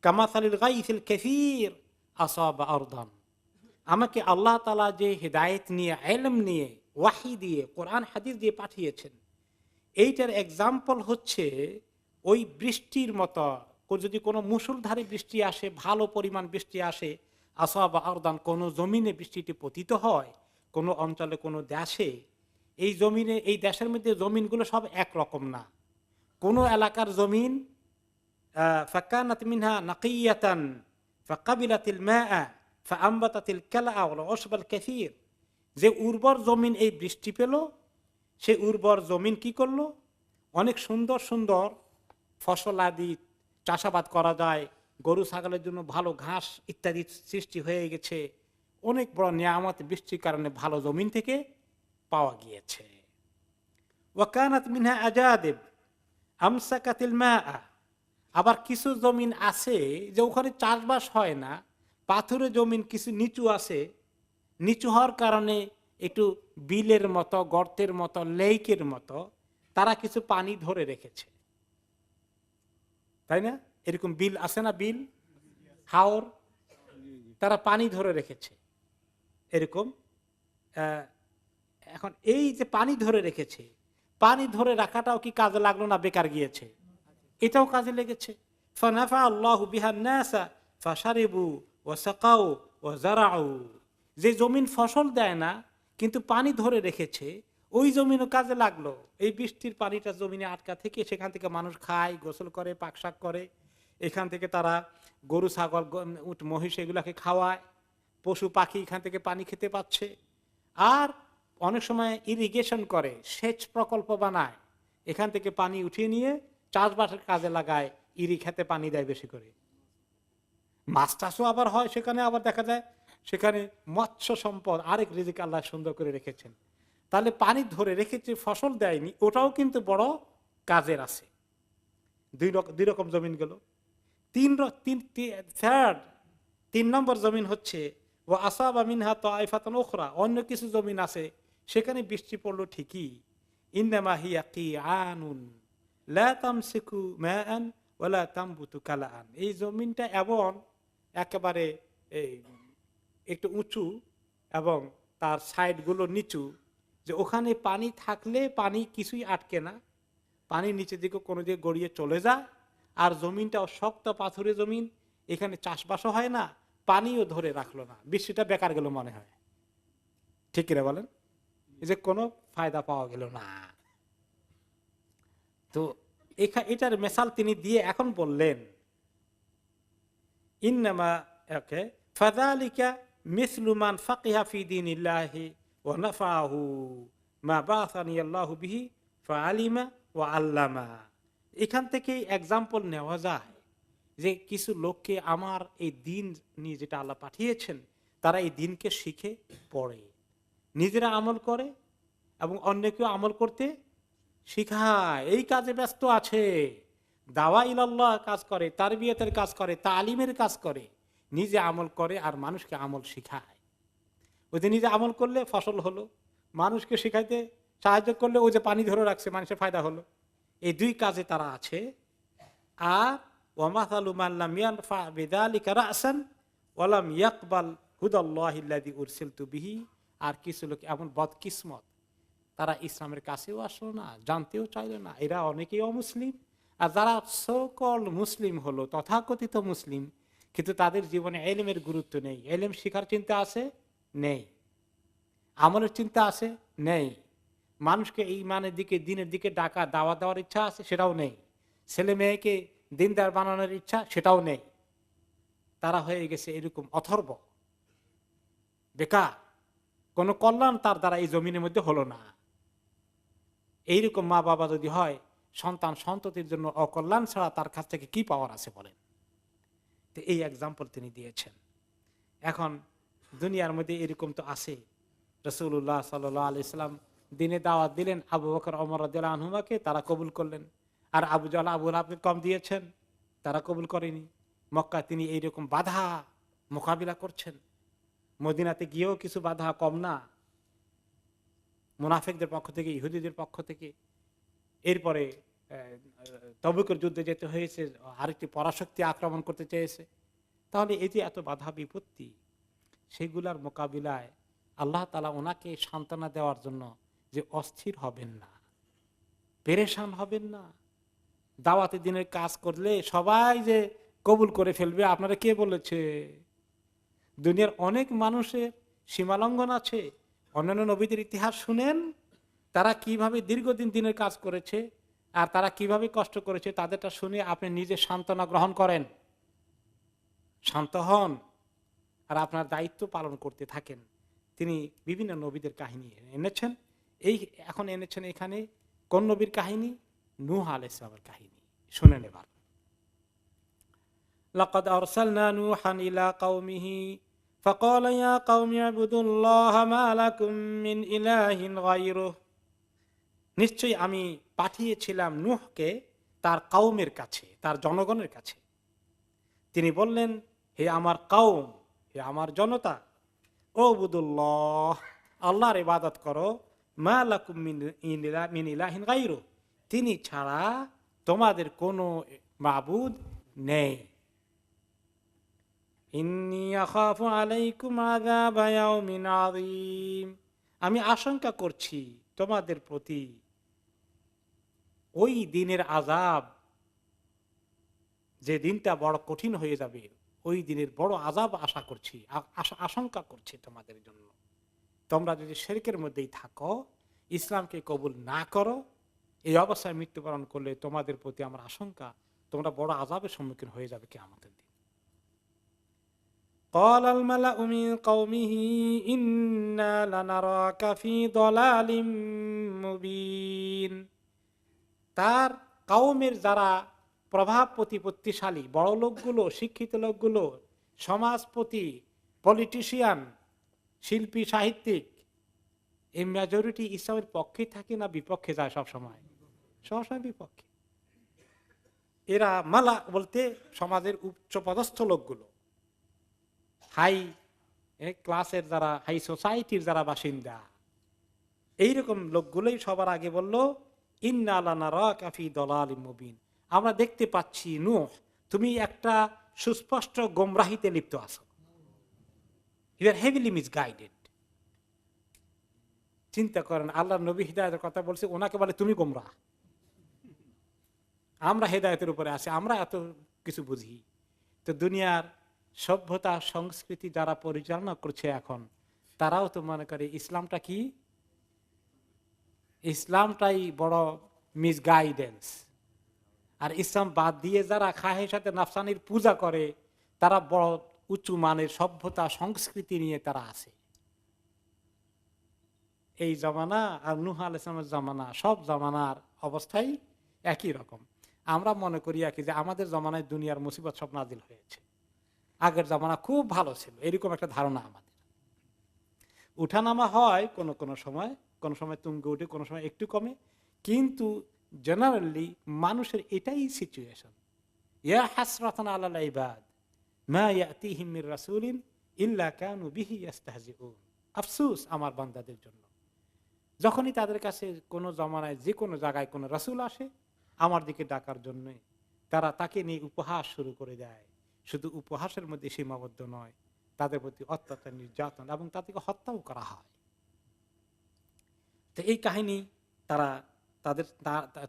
কামাসালিল গায়সিল কাসীর আসাবা আরদান। আমাকে আল্লাহ তাআলা যে হিদায়াত নিয়ে, ইলম নিয়ে, ওয়াহী দিয়ে, কোরআন হাদিস দিয়ে পাঠিয়েছেন, এইটার এক্সাম্পল হচ্ছে ওই বৃষ্টির মতো। যদি কোনো মুষলধারে বৃষ্টি আসে, ভালো পরিমাণ বৃষ্টি আসে, আসাবা আরদান, কোনো জমিনে বৃষ্টিটি পতিত হয়, কোনো অঞ্চলে, কোনো দেশে, এই জমিনে, এই দেশের মধ্যে জমিনগুলো সব একরকম না। কোনো এলাকার জমিন ফাকানাত মিনহা নাকিয়াতান ফাকাবিলাতিল মাআ ফাআমবাতাতিল কালআ ওয়াল উশবাল কাসীর। যে উর্বর জমিন এই বৃষ্টি পেল, সে উর্বর জমিন কি করলো, অনেক সুন্দর সুন্দর ফসল আদি চাষাবাদ করা যায়, গরু ছাগলের জন্য ভালো ঘাস ইত্যাদি সৃষ্টি হয়ে গেছে। অনেক বড় নিয়ামত বৃষ্টির কারণে ভালো জমিন থেকে পাওয়া গিয়েছে। ওয়াকানাত মিনহা আজাদিব আমসাকাতিল মাআ। আবার কিছু জমিন আছে যে ওখানে চাষবাস হয় না, পাথুরে জমিন, কিছু নিচু আছে, নিচু হওয়ার কারণে একটু বিলের মতো, গর্তের মতো, লেকের মতো তারা কিছু পানি ধরে রেখেছে, তাই না? এরকম বিল আছে না, বিল, হাওর, তারা পানি ধরে রেখেছে এরকম। এখন এই যে পানি ধরে রেখেছে, পানি ধরে রাখাটাও কি কাজে লাগলো না বেকার গিয়েছে? এটাও কাজে লেগেছে। ফানাফা আল্লাহু বিহান নাসা ফাশারিবু ওয়া সাকাউ ওয়া যারাউ। যে জমিন ফসল দেয় না কিন্তু পানি ধরে রেখেছে, ওই জমিনও কাজে লাগলো। এই বৃষ্টির পানিটা জমিনে আটকা থেকে সেখান থেকে মানুষ খায়, গোসল করে, পাকশাক করে, এখান থেকে তারা গরু ছাগল উট মহিষ এগুলাকে খাওয়ায়, পশু পাখি এখান থেকে পানি খেতে পাচ্ছে। আর অনেক সময় ইরিগেশন করে, সেচ প্রকল্প বানায়, এখান থেকে পানি উঠিয়ে নিয়ে চাষবাসের কাজে লাগায়, ইরি খেতে পানি দেয় বেশি করে। মাছ চাষও আবার হয় সেখানে, আবার দেখা যায় সেখানে মৎস্য সম্পদ, আরেক রিজিক আল্লাহ সুন্দর করে রেখেছেন। তাহলে পানি ধরে রেখেছে, ফসল দেয়নি, ওটাও কিন্তু বড় কাজের আছে। দুই রকম জমিন গেল। তিন নম্বর জমিন হচ্ছে ও আসাবা মিনহা তাইফাতুন উখরা। অন্য কিছু জমিন আছে সেখানে বৃষ্টি পড়লো ঠিকই, ইন্নামা হিয়া কিআনুন লা তামসিকু মাআন ওয়ালা তামবুতু কালাআন। এই জমিনটা এমন একেবারে একটু উঁচু এবং তার সাইডগুলো নিচু, যে ওখানে পানি থাকলে পানি কিছুই আটকে না, পানি নিচের দিকে কোনো দিকে গড়িয়ে চলে যায়। আর জমিনটাও শক্ত পাথুরে জমিন, এখানে চাষবাসও হয় না, পানিও ধরে রাখলো না, বৃষ্টিটা বেকার গেল মনে হয়। ঠিক কিনা বলেন? এই যে কোনো ফায়দা পাওয়া গেল না। তো এটার মেসাল তিনি দিয়ে এখন বললেন, ইন্নামা ফাযালিকা মিসলু মান ফাকিহা ফি দীনিল্লাহি ওয়া নাফাহু মা বাসানি আল্লাহু বিহি ফাআলিমা ওয়া আল্লামা। এখান থেকে এক্সাম্পল নেওয়া যায় যে কিছু লোককে আমার এই দিন নিয়ে যেটা আল্লাহ পাঠিয়েছেন, তারা এই দিনকে শিখে পড়ে, নিজেরা আমল করে এবং অন্যকেও আমল করতে শিখায়। এই কাজে ব্যস্ত আছে, দাওয়া ইলাল্লাহ কাজ করে, তারবিয়াতের কাজ করে, তালিমের কাজ করে, নিজে আমল করে আর মানুষকে আমল শিখায়। ওই যে নিজে আমল করলে ফসল হলো, মানুষকে শিখাইতে সাহায্য করলে ওই যে পানি ধরে রাখছে, মানুষের ফায়দা হলো। এই দুই কাজে তারা আছে। আর ওয়ামাসালু মান লাম ইয়ানফা বিযালিকা রাসান ওয়া লাম ইয়াকবাল হুদাল্লাহি আল্লাযী উরসিলতু বিহি। আর কিছু লোক এমন বদকিসমত, তারা ইসলামের কাছেও আসলো না, জানতেও চাইলো না, এরা অনেকেই অমুসলিম। আর যারা সকল মুসলিম হলো, তথাকথিত মুসলিম, কিন্তু তাদের জীবনে এলেমের গুরুত্ব নেই। এলেম শিখার চিন্তা আছে? নেই। আমলের চিন্তা আছে? নেই। মানুষকে এই মানের দিকে, দিনের দিকে ডাকা, দাওয়া দেওয়ার ইচ্ছা আছে? সেটাও নেই। ছেলে মেয়েকে দিনদার বানানোর ইচ্ছা? সেটাও নেই। তারা হয়ে গেছে এরকম অথর্ব, বেকার। কোন কল্যাণ তার দ্বারা এই জমিনের মধ্যে হলো না। এইরকম মা বাবা যদি হয়, সন্তান সন্ততির জন্য অকল্যাণ ছাড়া তার কাছ থেকে কি পাওয়ার আছে বলেন? তো এই এক্সাম্পল তিনি দিয়েছেন। এখন দুনিয়ার মধ্যে এরকম তো আছে। রাসূলুল্লাহ সাল্লাল্লাহু আলাইহি সাল্লাম দিনে দাওয়াত দিলেন, আবু বকর ওমর রাদিয়াল্লাহু আনহুমাকে, তারা কবুল করলেন। আর আবু জাহল আবু লাহাবকে কম দিয়েছেন, তারা কবুল করেনি। মক্কা তিনি এইরকম বাধা মোকাবিলা করছেন। মদিনাতে গিয়েও কিছু বাধা কম না, মুনাফিকদের পক্ষ থেকে, ইহুদিদের পক্ষ থেকে। এরপরে তবুকের যুদ্ধে যেতে হয়েছে, আরেকটি পরাশক্তি আক্রমণ করতে চেয়েছে। তাহলে এই যে এত বাধা বিপত্তি, সেগুলার মোকাবিলায় আল্লাহ তাআলা ওনাকে সান্ত্বনা দেওয়ার জন্য যে অস্থির হবেন না, পেরেশান হবেন না। দাওয়াতের দিনের কাজ করলে সবাই যে কবুল করে ফেলবে, আপনারা কে বলেছে? দুনিয়ার অনেক মানুষের সীমালঙ্ঘন আছে। অন্যান্য নবীদের ইতিহাস শুনেন, তারা কিভাবে দীর্ঘদিন দিনের কাজ করেছে আর তারা কিভাবে কষ্ট করেছে, তাদেরটা শুনে আপনি নিজে সান্ত্বনা গ্রহণ করেন, শান্ত হন, আর আপনার দায়িত্ব পালন করতে থাকেন। তিনি বিভিন্ন নবীদের কাহিনী এনেছেন। এই এখন এনেছেন এখানে কোন নবীর কাহিনী? নূহ আলাইহিস সালামের কাহিনী শুনে নেবার। লাকাদ আরসালনা নূহান ইলা কওমিহি ফাকালা ইয়া কওমি ইবুদুল্লাহা মা লাকুম মিন ইলাহিন গায়রুহু। নিশ্চয়ই আমি পাঠিয়েছিলাম নূহকে তার কওমের কাছে, তার জনগণের কাছে। তিনি বললেন, হে আমার কওম, হে আমার জনতা, উবুদুল্লাহ, আল্লাহর ইবাদত করো, মা লাকুম মিন ইলাহিন গায়রুহু, তিনি ছাড়া তোমাদের কোনো মাবুদ নেই। ইন্নী আখাফু আলাইকুম আযাবা ইয়াউমিন আযীম, আমি আশঙ্কা করছি তোমাদের প্রতি ওই দিনের আযাব, যে দিনটা বড় কঠিন হয়ে যাবে, ওই দিনের বড় আযাব আশা করছি, আশঙ্কা করছি তোমাদের জন্য। তোমরা যদি শিরকের মধ্যেই থাকো, ইসলামকে কবুল না করো, এই অবস্থায় মৃত্যুবরণ করলে তোমাদের প্রতি আমার আশঙ্কা, তোমরা বড় আযাবের সম্মুখীন হয়ে যাবে কিয়ামতের দিন। قال الملأ من قومه إنا لنراك في ضلال مبين। তার কওমের যারা প্রভাব প্রতিপত্তিশালী বড় লোকগুলো, শিক্ষিত লোকগুলো, সমাজপতি, পলিটিশিয়ান, শিল্পী, সাহিত্যিক, এই মেজরিটি ইসলামের পক্ষে থাকে না বিপক্ষে যায়? সবসময় সবসময় বিপক্ষে। এরা মালা বলতে সমাজের উচ্চপদস্থ লোকগুলো, হাই ক্লাসের যারা, হাই সোসাইটির যারা বাসিন্দা, এইরকম লোকগুলোই সবার আগে বলল, ইন্না লানারাকা ফি দালালিম মুবিন, আমরা দেখতে পাচ্ছি নূহ তুমি একটা সুস্পষ্ট গোমরাহিতে লিপ্ত আছো। You are heavily misguided. চিন্তা করেন, আল্লাহর নবী হিদায়াতের কথা বলছে, ওনাকে বলে তুমি গোমরাহ। আমরা হেদায়েতের উপরে আছি, আমরা এত কিছু বুঝি। তো দুনিয়ার সভ্যতা সংস্কৃতি যারা পরিচালনা করছে এখন, তারাও তো মনে করে ইসলামটা কি, ইসলামটাই বড় মিসগাইডেন্স। আর ইসলাম বাদ দিয়ে যারা খাহের সাথে নাফসানির পূজা করে, তারা বড় উঁচু মানের সভ্যতা সংস্কৃতি নিয়ে তারা আছে। এই জামানা আর নূহ আলাইহিস সালামের জামানা, সব জামানার অবস্থাই একই রকম। আমরা মনে করি কি যে আমাদের জামানায় দুনিয়ার মুসিবত সব নাজিল হয়েছে, আগের জামানা খুব ভালো ছিল, এরকম একটা ধারণা আমাদের। উঠানামা হয় কোন সময় তুঙ্গে উঠে, কোনো সময় একটু কমে, কিন্তু জেনারেলি মানুষের এটাই সিচুয়েশন। ইয়া হাসরাতান আলাল ইবাদ মা ইয়াতিহিম মির রাসূলিন ইল্লা কানু বিহি ইস্তাহজিউন। আফসোস আমার বান্দাদের জন্য, যখনই তাদের কাছে কোনো জমানায় যে কোনো জায়গায় কোনো রাসূল আসে আমার দিকে ডাকার জন্য, তারা তাকে নিয়ে উপহাস শুরু করে দেয়। শুধু উপহাসের মধ্যে সীমাবদ্ধ নয়, তাদের প্রতি অত্যাচার, নির্যাতন এবং তাদেরকে হত্যাও করা হয়। তো এই কাহিনী তারা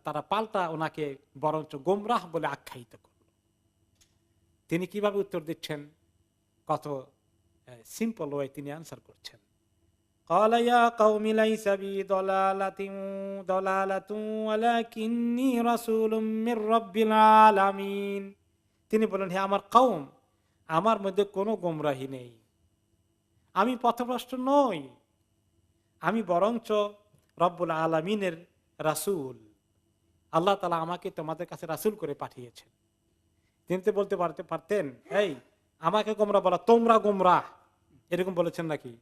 তারা পাল্টা ওনাকে বরঞ্চ গোমরাহ বলে আখ্যায়িত করল। তিনি কিভাবে উত্তর দিচ্ছেন, কত সিম্পল ওয়ে তিনি অ্যান্সার করছেন। قال يا قوم ليس بي ضلالة ولكني رسول من رب العالمين। তিনি বলেন, হে আমার কওম, আমার মধ্যে কোনো গোমরাহি নেই, আমি পথভ্রষ্ট নই, আমি বরঞ্চ রব্বুল আলামিনের রাসূল। আল্লাহ তাআলা আমাকে তোমাদের কাছে রাসূল করে পাঠিয়েছেন। তিনি তো বলতে পারতেন, এই আমাকে গোমরা বলা, তোমরা গোমরাহ, এরকম বলেছেন নাকি?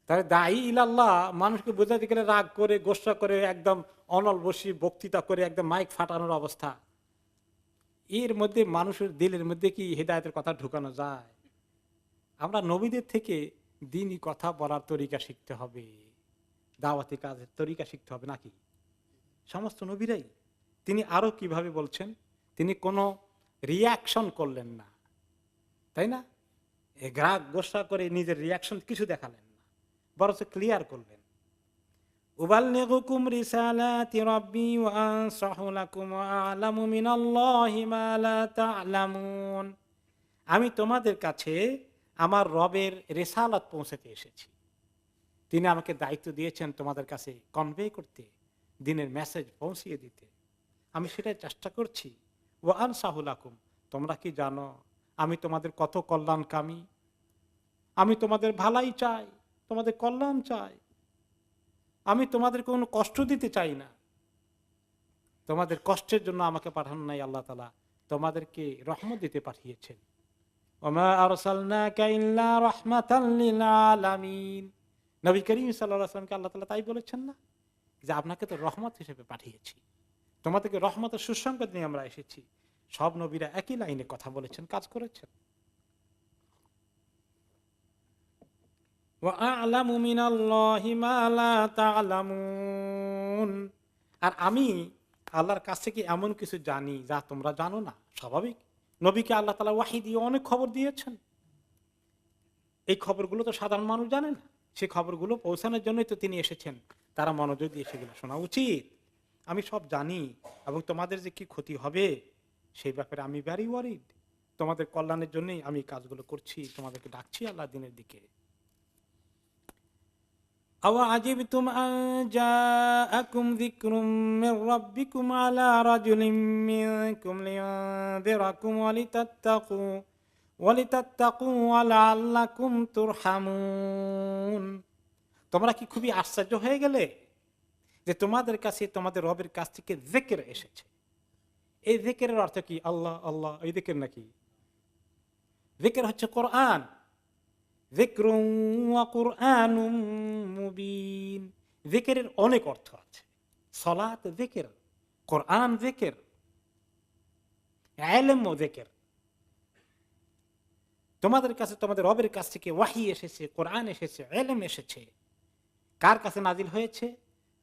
তাহলে দায়ী ইলাল্লাহ মানুষকে বোঝাতে গেলে রাগ করে, গোসা করে, একদম অনল বসি বক্তৃতা করে একদম মাইক ফাটানোর অবস্থা। এর মধ্যে মানুষের দিলের মধ্যে কি হিদায়াতের কথা ঢুকানো যায়? আমরা নবীদের থেকে দ্বীনি কথা বলার তরিকা শিখতে হবে, দাওয়াতি কাজের তরিকা শিখতে হবে নাকি? সমস্ত নবীরাই। তিনি আরো কিভাবে বলছেন, তিনি কোনো রিয়াকশন করলেন না, তাই না? রাগ গোসা করে নিজের রিয়াকশন কিছু দেখালেন না, বরং ক্লিয়ার করলেন। উবাল্লিগুকুম রিসালাতি রাব্বি ওয়া আনসাহু লাকুম ওয়া আ'লামু মিনাল্লাহি মা লা তা'লামুন। আমি তোমাদের কাছে আমার রবের রিসালাত পৌঁছাতে এসেছি। তিনি আমাকে দায়িত্ব দিয়েছেন তোমাদের কাছে কনভে করতে, দ্বীনের মেসেজ পৌঁছিয়ে দিতে। আমি সেটাই চেষ্টা করছি। ওয়া আনসাহু লাকুম, তোমরা কি জানো আমি তোমাদের কত কল্যাণকামী? আমি তোমাদের ভালাই চাই, তোমাদের কল্যাণ চাই, আমি তোমাদের কোনো কষ্ট দিতে চাই না। তোমাদের কষ্টের জন্য আমাকে পাঠানো নাই আল্লাহ তাআলা, তোমাদেরকে রহমত দিতে পাঠিয়েছেন। ওমা আরসালনাকা ইল্লা রাহমাতাল লিল আলামিন। নবী করিম সাল্লাল্লাহু আলাইহি ওয়াসাল্লামকে আল্লাহ তাআলা তাই বলেছেন না, যে আপনাকে তো রহমত হিসেবে পাঠিয়েছি, তোমাদেরকে রহমতের সুসংবাদ নিয়ে আমরা এসেছি। সব নবীরা একই লাইনে কথা বলেছেন, কাজ করেছেন। ওয়া'আলামু মিনাল্লাহি মা লা তা'লামুন। আর আমি আল্লাহর কাছ থেকে এমন কিছু জানি যা তোমরা জানো না। স্বাভাবিক, নবীকে আল্লাহ তাআলা ওয়াহী দিয়ে অনেক খবর দিয়েছেন, এই খবরগুলো তো সাধারণ মানুষ জানে না। সেই খবরগুলো পৌঁছানোর জন্যই তো তিনি এসেছেন। তারা মনোযোগ দিয়ে সেগুলো শোনা উচিত। আমি সব জানি এবং তোমাদের যে কি ক্ষতি হবে সেই ব্যাপারে আমি ভেরি ওয়ারিড। তোমাদের কল্যাণের জন্যই আমি কাজগুলো করছি, তোমাদেরকে ডাকছি আল্লাহর দ্বীনের দিকে। আওয়াজিবতুম আন জাআকুম যিকরুম মির রাব্বিকুম আলা রাজুলিম মিনকুম লিয়ুনযিরাকুম ওয়া লিতাত্তাকু ওয়া লাআল্লাকুম তুরহামুন। তোমরা কি খুবই আশ্চর্য হয়ে গেলে যে তোমাদের কাছে তোমাদের রবের কাছ থেকে যিকির এসেছে? এই যিকিরের অর্থ কি? আল্লাহ আল্লাহ, এই যিকির নাকি? যিকির হচ্ছে কোরআন। যিকরুন ওয়া কুরআনুম মুবিন। যিকিরের অনেক অর্থ আছে। সালাত যিকির, কোরআন যিকির, ইলম ও যিকির। তোমাদের কাছে তোমাদের রবের কাছ থেকে ওয়াহী এসেছে, কোরআন এসেছে, ইলম এসেছে। কার কাছে নাজিল হয়েছে?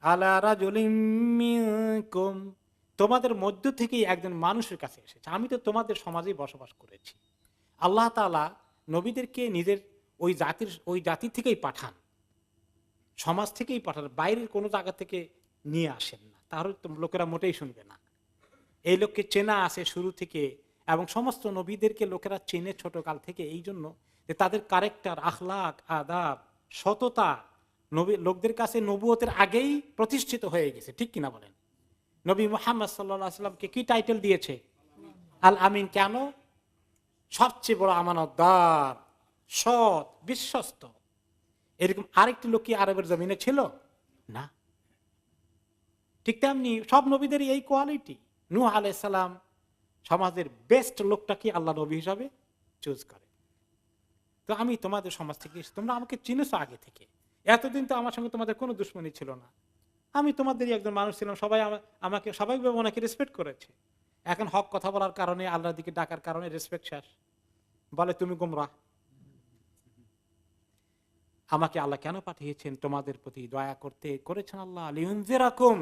আলা রাজুলিম মিনকুম, তোমাদের মধ্য থেকেই একজন মানুষের কাছে এসেছে। আমি তো তোমাদের সমাজেই বসবাস করেছি। আল্লাহ তাআলা নবীদেরকে নিজের ওই জাতি থেকেই পাঠান, সমাজ থেকেই পাঠান, বাইরের কোনো জায়গা থেকে নিয়ে আসেন না। তাহলে তো লোকেরা মোটেই শুনবে না। এই লোককে চেনা আছে শুরু থেকে, এবং সমস্ত নবীদেরকে লোকেরা চেনে ছোট কাল থেকে, এই জন্য যে তাদের ক্যারেক্টার, আখলাক, আদাব, সততা লোকদের কাছে নবুয়তের আগেই প্রতিষ্ঠিত হয়ে গেছে। ঠিক কিনা বলেন? নবী মুহাম্মদ সাল্লাল্লাহু আলাইহি ওয়াসাল্লামকে কি টাইটেল দিয়েছে? আল আমিন। কেন? সবচেয়ে বড় আমানতদার, সৎ, বিশ্বস্ত। এরকম আরেকটি লোক কি আরবের জমিনে ছিল? না। ঠিক তেমনি সব নবীদেরই এই কোয়ালিটি। নূহ আলাইহিস সালাম সমাজের বেস্ট লোকটাকে আল্লাহ নবী হিসাবে চুজ করে। তো আমি তোমাদের সমাজ থেকে এসে, তোমরা আমাকে চিনেছো আগে থেকে, এতদিন তো আমার সঙ্গে তোমাদের কোনো দুশ্মনী ছিল না। আমি তোমাদেরই একজন মানুষ ছিলাম, সবাই আমাকে স্বাভাবিকভাবে ওনাকে রেসপেক্ট করেছে। এখন হক কথা বলার কারণে, আল্লাহর দিকে ডাকার কারণে রেসপেক্ট শেষ, বলে তুমি গোমরাহ। আমাকে আল্লাহ কেন পাঠিয়েছেন? তোমাদের প্রতি দয়া করতে করেছেন আল্লাহ। লিউনজিরাকুম,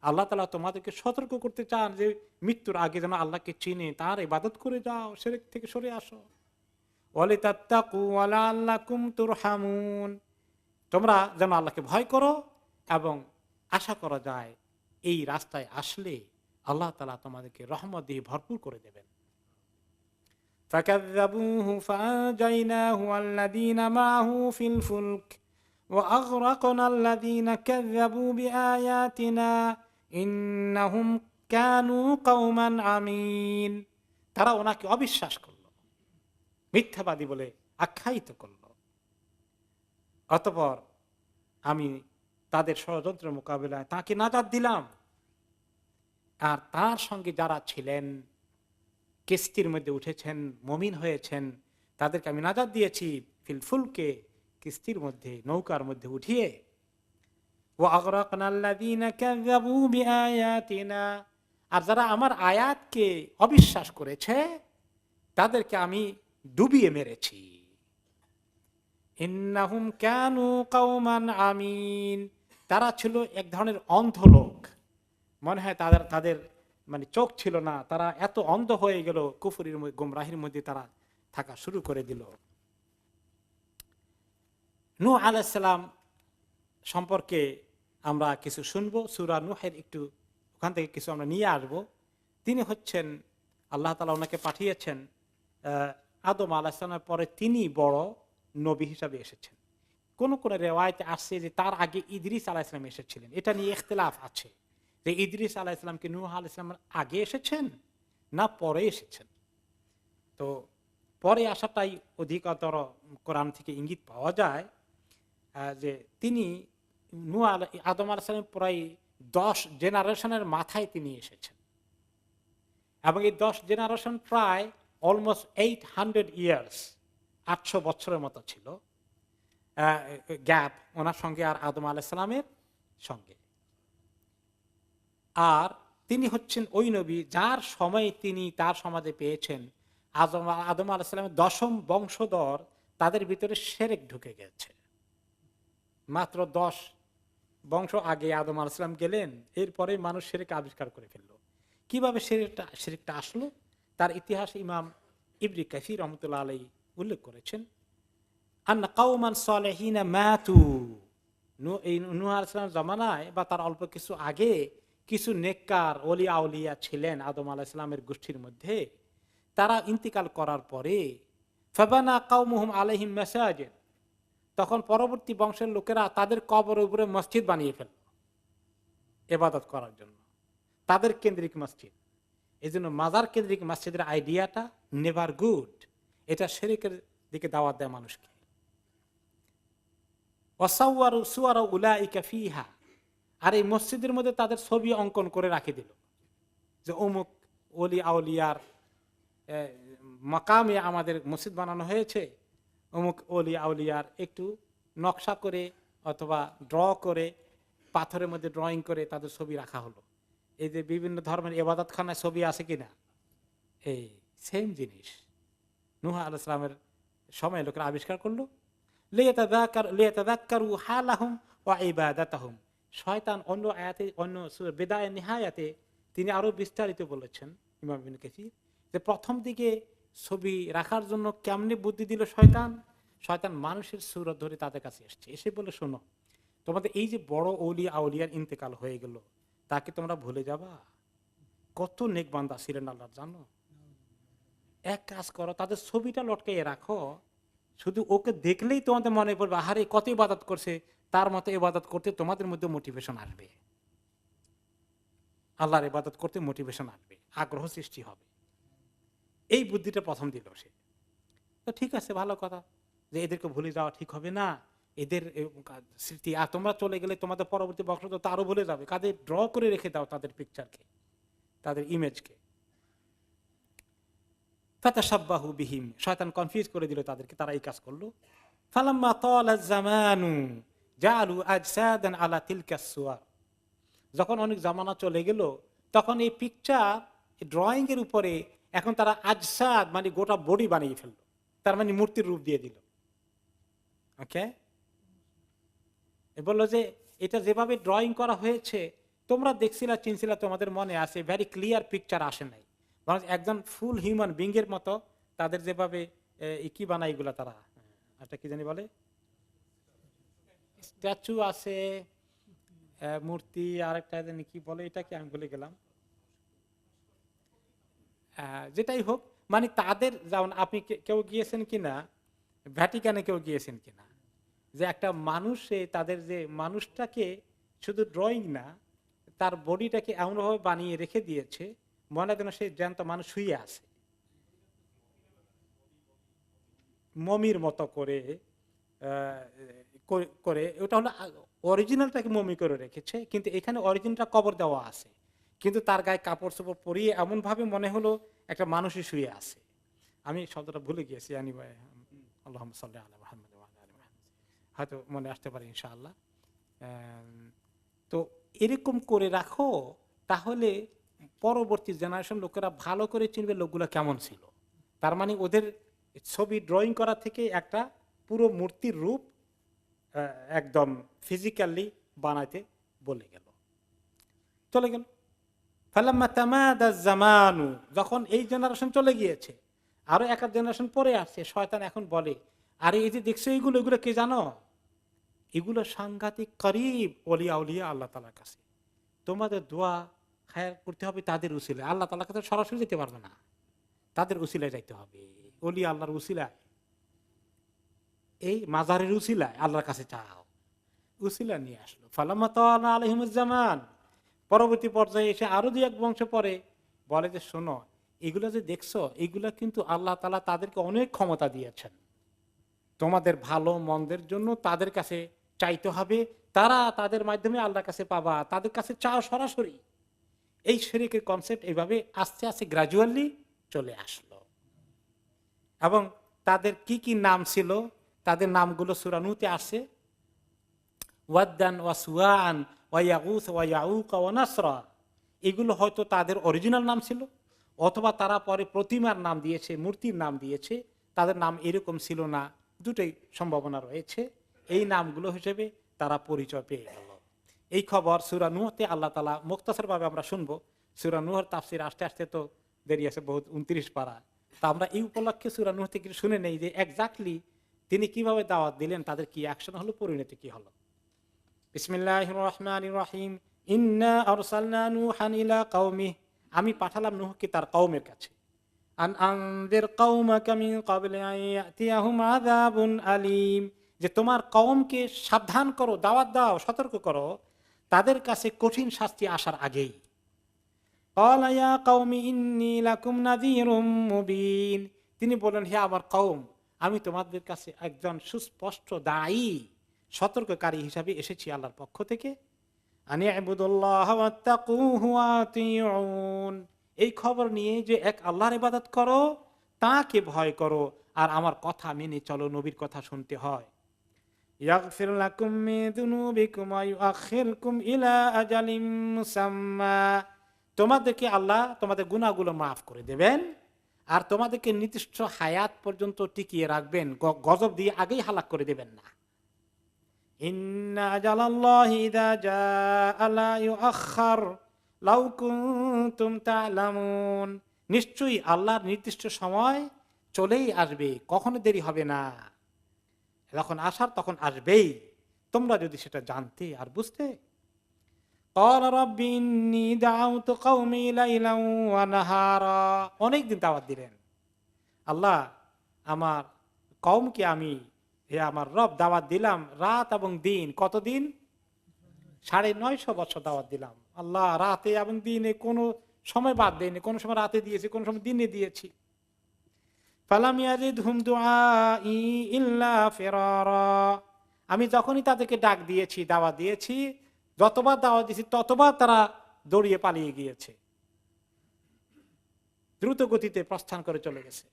আল্লাহ তাআলা তোমাদেরকে সতর্ক করতে চান যে মৃত্যুর আগে যেন আল্লাহকে চিনে, তার ইবাদত করে যাও, শিরক থেকে সরে আসো। ওয়ালিতাত্তাকু ওয়া লাআল্লাকুম তুরহামুন, তোমরা যেন আল্লাহকে ভয় করো এবং আশা করা যায় এই রাস্তায় আসলে আল্লাহ তাআলা তোমাদেরকে রহমত দিয়ে ভরপুর করে দেবেন। فكذبوه فأنجيناه والذين معه في الفلك وأغرقنا الذين كذبوا بآياتنا إنهم كانوا قوما عمين। তারা ওনাকে অবিশ্বাস করলো, মিথ্যাবাদী বলে আখ্যায়িত করলো। অতঃপর আমি তাদের ষড়যন্ত্রের মোকাবিলায় তাকে নাজাত দিলাম, আর তার সঙ্গে যারা ছিলেন, কিস্তির মধ্যে উঠেছেন, মুমিন হয়েছেন, তাদেরকে আমি নাজাত দিয়েছি ফিল ফুলকে, কিস্তির মধ্যে, নৌকার মধ্যে উঠিয়ে। ওয়া আগরাকনাল্লাযীনা কাযযাবু বিআয়াতিনা, আর যারা আমার আয়াতকে অবিশ্বাস করেছে তাদেরকে আমি ডুবিয়ে মেরেছি। ইন্নাহুম কানু কওমান আমিন, তারা ছিল এক ধরনের অন্ধ লোক। মনে হয় তাদের মানে চোখ ছিল না, তারা এত অন্ধ হয়ে গেল, কুফরির গুমরাহির মধ্যে তারা থাকা শুরু করে দিল। নূহ আলাইহিস সালাম সম্পর্কে আমরা কিছু শুনবো, সূরা নূহের একটু ওখান থেকে কিছু আমরা নিয়ে আসব। তিনি হচ্ছেন, আল্লাহ তাআলা ওনাকে পাঠিয়েছেন আদম আলাইহিস সালামের পরে তিনি বড় নবী হিসাবে এসেছেন। কোন কোন রিওয়ায়াতে আসছে যে তার আগে ইদ্রিস আলাইহিস সালাম এসেছিলেন। এটা নিয়ে ইখতিলাফ আছে যে ইদ্রিস আলাইহিস সালাম কি নূহ আলাইহিস সালামের আগে এসেছেন না পরে এসেছেন। তো পরে আসাটাই অধিকতর কোরআন থেকে ইঙ্গিত পাওয়া যায় যে তিনি আদম আলাইহিস সালামের প্রায় 10 জেনারেশনের মাথায় তিনি এসেছেন, এবং এই 10 জেনারেশন প্রায় অলমোস্ট 800 ইয়ার্স, 800 বছরের মতো ছিল গ্যাপ ওনার সঙ্গে আর আদম আলাইহিস সালামের সঙ্গে। আর তিনি হচ্ছেন ওই নবী যার সময় তিনি তার সমাজে পেয়েছেন আদম আলাইহিস সালামের 10ম বংশধর, তাদের ভিতরে শিরক ঢুকে গেছে। মাত্র 10 বংশ আগে আদম আলাইহিস সালাম গেলেন, এরপরে মানুষ শিরক আবিষ্কার করে ফেললো। কিভাবে শিরকটা আসলো তার ইতিহাস ইমাম ইবনে কাসির রাহমাতুল্লাহ আলাইহি উল্লেখ করেছেন। আন্না কওমান সালিহিনা মাতু, নূহ আলাইহিস সালামের জামানায় বা তার অল্প কিছু আগে কিছু নেককার ওলি আউলিয়া ছিলেন আদম আলাইহিস সালামের গোষ্ঠীর মধ্যে, তারা ইন্তিকাল করার পরে ফাবানা কওমুহুম আলাইহিম মাসাজিদ, তখন পরবর্তী বংশের লোকেরা তাদের কবরের উপরে মসজিদ বানিয়ে ফেলল ইবাদত করার জন্য, তাদের কেন্দ্রিক মসজিদ। এই জন্য মাজার কেন্দ্রিক মসজিদের আইডিয়াটা নেভার গুড, এটা শিরকের দিকে দাওয়াত দেয় মানুষকে। ওয়াসাওয়ারু সুওয়ারা উলাইকা ফিহা, আর এই মসজিদের মধ্যে তাদের ছবি অঙ্কন করে রাখে দিল যে অমুক ওলি আউলিয়ার মাকামে আমাদের মসজিদ বানানো হয়েছে, অমুক ওলি আউলিয়ার একটু নকশা করে অথবা ড্র করে পাথরের মধ্যে ড্রয়িং করে তাদের ছবি রাখা হলো। এই যে বিভিন্ন ধর্মের ইবাদতখানায় ছবি আছে কিনা, এই সেম জিনিস নূহ আলাইহিস সালামের সময় লোকেরা আবিষ্কার করলো। লিয়াতাযাক্কারু হালাহুম ওয়া ইবাদাতাহুম। শয়তান অন্য আয়াতে, অন্য সূরা বিদায়ে নিহায়াতে তিনি আরো বিস্তারিত বলেছেন ইমাম ইবনে কাসির, যে প্রথম দিকে ছবি রাখার জন্য কেমনে বুদ্ধি দিল শয়তান। শয়তান মানুষের সূরত ধরে তাদের কাছে এসে বলে, শোনো, তোমাদের এই যে বড় ওলি আউলিয়ার ইন্তেকাল হয়ে গেল, তাকে তোমরা ভুলে যাবা? কত নেক বান্দা ছিলেন আল্লাহর, জানো? এক কাজ করো, তাদের ছবিটা লটকাইয়ে রাখো, শুধু ওকে দেখলেই তোমাদের মনে পড়বে আহারে কত ইবাদত করছে, তার মতো ইবাদত করতে তোমাদের মধ্যে মোটিভেশন আসবে, আল্লাহর ইবাদত করতে মোটিভেশন আসবে, আগ্রহ সৃষ্টি হবে। এই বুদ্ধিটা প্রথম দিল সে। তো ঠিক আছে, ভালো কথা, যে এদেরকে ভুলে যাওয়া ঠিক হবে না, এদের স্মৃতি, আর তোমরা চলে গেলে তোমাদের পরবর্তী বংশধর তো আরো ভুলে যাবে, কাদের ড্র করে রেখে দাও তাদের পিকচারকে, তাদের ইমেজকে। ফাতাশাব্বাহু বিহিম, শয়তান কনফিউজ করে দিল তাদেরকে, তারা এই কাজ করলো। ফালাম্মা তালা জামানু জালু আজসাদান আলা তিলকাস সুওয়ার, যখন অনেক জামানা চলে গেল তখন এই পিকচার ড্রয়িং এর উপরে এখন তারা আজসাদ মানে গোটা বডি বানিয়ে ফেললো, তার মানে মূর্তির রূপ দিয়ে দিল। ওকে, বললো যে এটা যেভাবে ড্রয়িং করা হয়েছে তোমরা দেখছিলা চিনছিলা, তোমাদের মনে আছে, ভেরি ক্লিয়ার পিকচার আসে নাই, বরং একজন ফুল হিউম্যান বিং এর মতো তাদের যেভাবে কি বানায় এগুলা তারা, এটা কি জানি বলে, স্ট্যাচু আছে, মূর্তি, আরেকটা জানি কি বলে, এটা কি আমি ভুলে গেলাম। যেটাই হোক, মানে তাদের যেমন আপনি কেউ গিয়েছেন কিনা ভ্যাটিকানে, কেউ গিয়েছেন কিনা, যে একটা মানুষে তাদের যে মানুষটাকে শুধু ড্রয়িং না, তার বডিটাকে এমনভাবে বানিয়ে রেখে দিয়েছে মনে হয় যেন সে জ্যান্ত মানুষ শুয়ে আছে, মমির মতো করে করে। ওটা হলো অরিজিনালটাকে মমি করে রেখেছে, কিন্তু এখানে অরিজিনালটা কবর দেওয়া আছে, কিন্তু তার গায়ে কাপড় চোপড় পরিয়ে এমন ভাবে মনে হলো একটা মানুষই শুয়ে আছে। আমি শব্দটা ভুলে গিয়েছি, আল্লাহুম্মা সাল্লি আলা মুহাম্মাদ ওয়া আলা আলি মুহাম্মাদ, হয়তো মনে আসতে পারে ইনশাআল্লাহ। তো এরকম করে রাখো, তাহলে পরবর্তী জেনারেশন লোকেরা ভালো করে চিনবে লোকগুলো কেমন ছিল। তার মানে ওদের ছবি ড্রয়িং করা থেকে একটা পুরো মূর্তির রূপ একদম ফিজিক্যালি বানাইতে বলে গেল, চলে গেল। ফালাম্মা তামাদা জামানু, যখন এই জেনারেশন চলে গিয়েছে, আরো এক জেনারেশন পরে আসছে, শয়তান এখন বলে, আরে এই যে দেখছো এগুলো কে জানো, এগুলো সাংঘাতিক করিব ওলিয়া উলিয়া আল্লাহ তাআলার কাছে, তোমাদের দোয়া খায়ের করতে হবে তাদের উসিলায়, আল্লাহ তাআলার কাছে সরাসরি যেতে পারবে না, তাদের উসিলায় যাইতে হবে, ওলিয়া আল্লাহর উসিলায়, এই মাজারের উসিলায় আল্লাহর কাছে চাও। উসিলা নিয়ে আসলো। ফালাম্মা তাওয়ালা আলাইহিমুজ জামান, পরবর্তী পর্যায়ে এসে আরো দুই এক বংশ পরে বলে যে শোনো, এগুলো যে দেখছো এগুলা কিন্তু আল্লাহ তাআলা তাদেরকে অনেক ক্ষমতা দিয়েছেন, তোমাদের ভালো মন্দের জন্য তাদের কাছে চাইতে হবে, তারা তাদের মাধ্যমে আল্লাহর কাছে পাবা, তাদের কাছে চাও সরাসরি। এই শিরকের কনসেপ্ট এইভাবে আস্তে আস্তে গ্রাজুয়ালি চলে আসলো। এবং তাদের কি কি নাম ছিল, তাদের নামগুলো সূরা নূহতে আসে, ওয়াদ্দান ওয়া সুওয়াআন ওয়া ইয়াগুস ওয়া ইয়াউক ওয়া নাসরা, এগুলো হয়তো তাদের অরিজিনাল নাম ছিল, অথবা তারা পরে প্রতিমার নাম দিয়েছে, মূর্তির নাম দিয়েছে, তাদের নাম এরকম ছিল না, দুটোই সম্ভাবনা রয়েছে। এই নামগুলো হিসেবে তারা পরিচয় পেয়ে গেল। এই খবর সূরা নূহতে আল্লাহ তাআলা মুখতাসার ভাবে আমরা শুনবো। সূরা নূহের তাফসীর আসতে আসতে তো দেরি আছে বহুত, 29 পারা। তা আমরা এই উপলক্ষে সূরা নূহ থেকে শুনে নেই যে এক্স্যাক্টলি তিনি কিভাবে দাওয়াত দিলেন, তাদের কি অ্যাকশন হলো, পরিণতি কি হলো। বিসমিল্লাহির রহমানির রহিম। ইন্না আরসালনা নূহান ইলা কওমিহি, আমি পাঠালাম নূহকে তার কওমের কাছে। আন আনযির কওমাকা মিন ক্বাবলি আন ইয়াতিয়াহুম আযাবুন আলীম, যে তোমার কওমকে সাবধান করো, দাওয়াত দাও, সতর্ক করো তাদের কাছে কঠিন শাস্তি আসার আগেই। ক্বালা ইয়া কওমি ইন্নী লাকুম নাযীরুম মুবিন, তিনি বলেন, হে আমার কওম, আমি তোমাদের কাছে একজন সুস্পষ্ট দায়ী, সতর্ককারী হিসাবে এসেছি আল্লাহর পক্ষ থেকে। আনি ইবুদুল্লাহ ওয়াত্তাকুহু ওয়া আতিউন, এই খবর নিয়ে যে এক আল্লাহর ইবাদত করো, তাকে ভয় করো, আর আমার কথা মেনে চলো, নবীর কথা শুনতে হয়। ইয়াগফির লাকুম মিন যুনুবিকুম ওয়া ইউআখিরকুম ইলা আজালিম মুসাম্মা, তোমাদেরকে আল্লাহ তোমাদের গুনাহগুলো মাফ করে দেবেন, আর তোমাদেরকে নির্দিষ্ট হায়াত পর্যন্ত টিকিয়ে রাখবেন, গজব দিয়ে আগেই হালাক করে দেবেন না। ইন্না আজালাল্লাহি ইযা জাআ লা ইউআখার লাউ কুনতুম তা'লামুন, নিশ্চয়ই আল্লাহর নির্দিষ্ট সময় চলেই আসবে, কখনো দেরি হবে না, যখন আসার তখন আসবেই, তোমরা যদি সেটা জানতে আর বুঝতে। ক্বালা রাব্বি ইন্নী দা'আউতু কওমি লাইলান ওয়া নাহারা, অনেকদিন দাওয়াত দিলেন আল্লাহ, আমার কওমকে আমি, হে আমার রব, দাওয়াত দিলাম রাত এবং দিন, কতদিন, 950 বছর দাওয়াত দিলাম আল্লাহ, রাতে এবং দিনে কোনো সময় বাদ দেয়নি, কোনো সময় রাতে দিয়েছি, কোনো সময় দিনে দিয়েছি। ফালাম ইয়াজিদহুম দুআই ইল্লা ফিরারা, আমি যখনই তাদেরকে ডাক দিয়েছি, দাওয়াত দিয়েছি, যতবার দাওয়াত দিয়েছি ততবার তারা দৌড়িয়ে পালিয়ে গিয়েছে, দ্রুত গতিতে প্রস্থান করে চলে গেছে।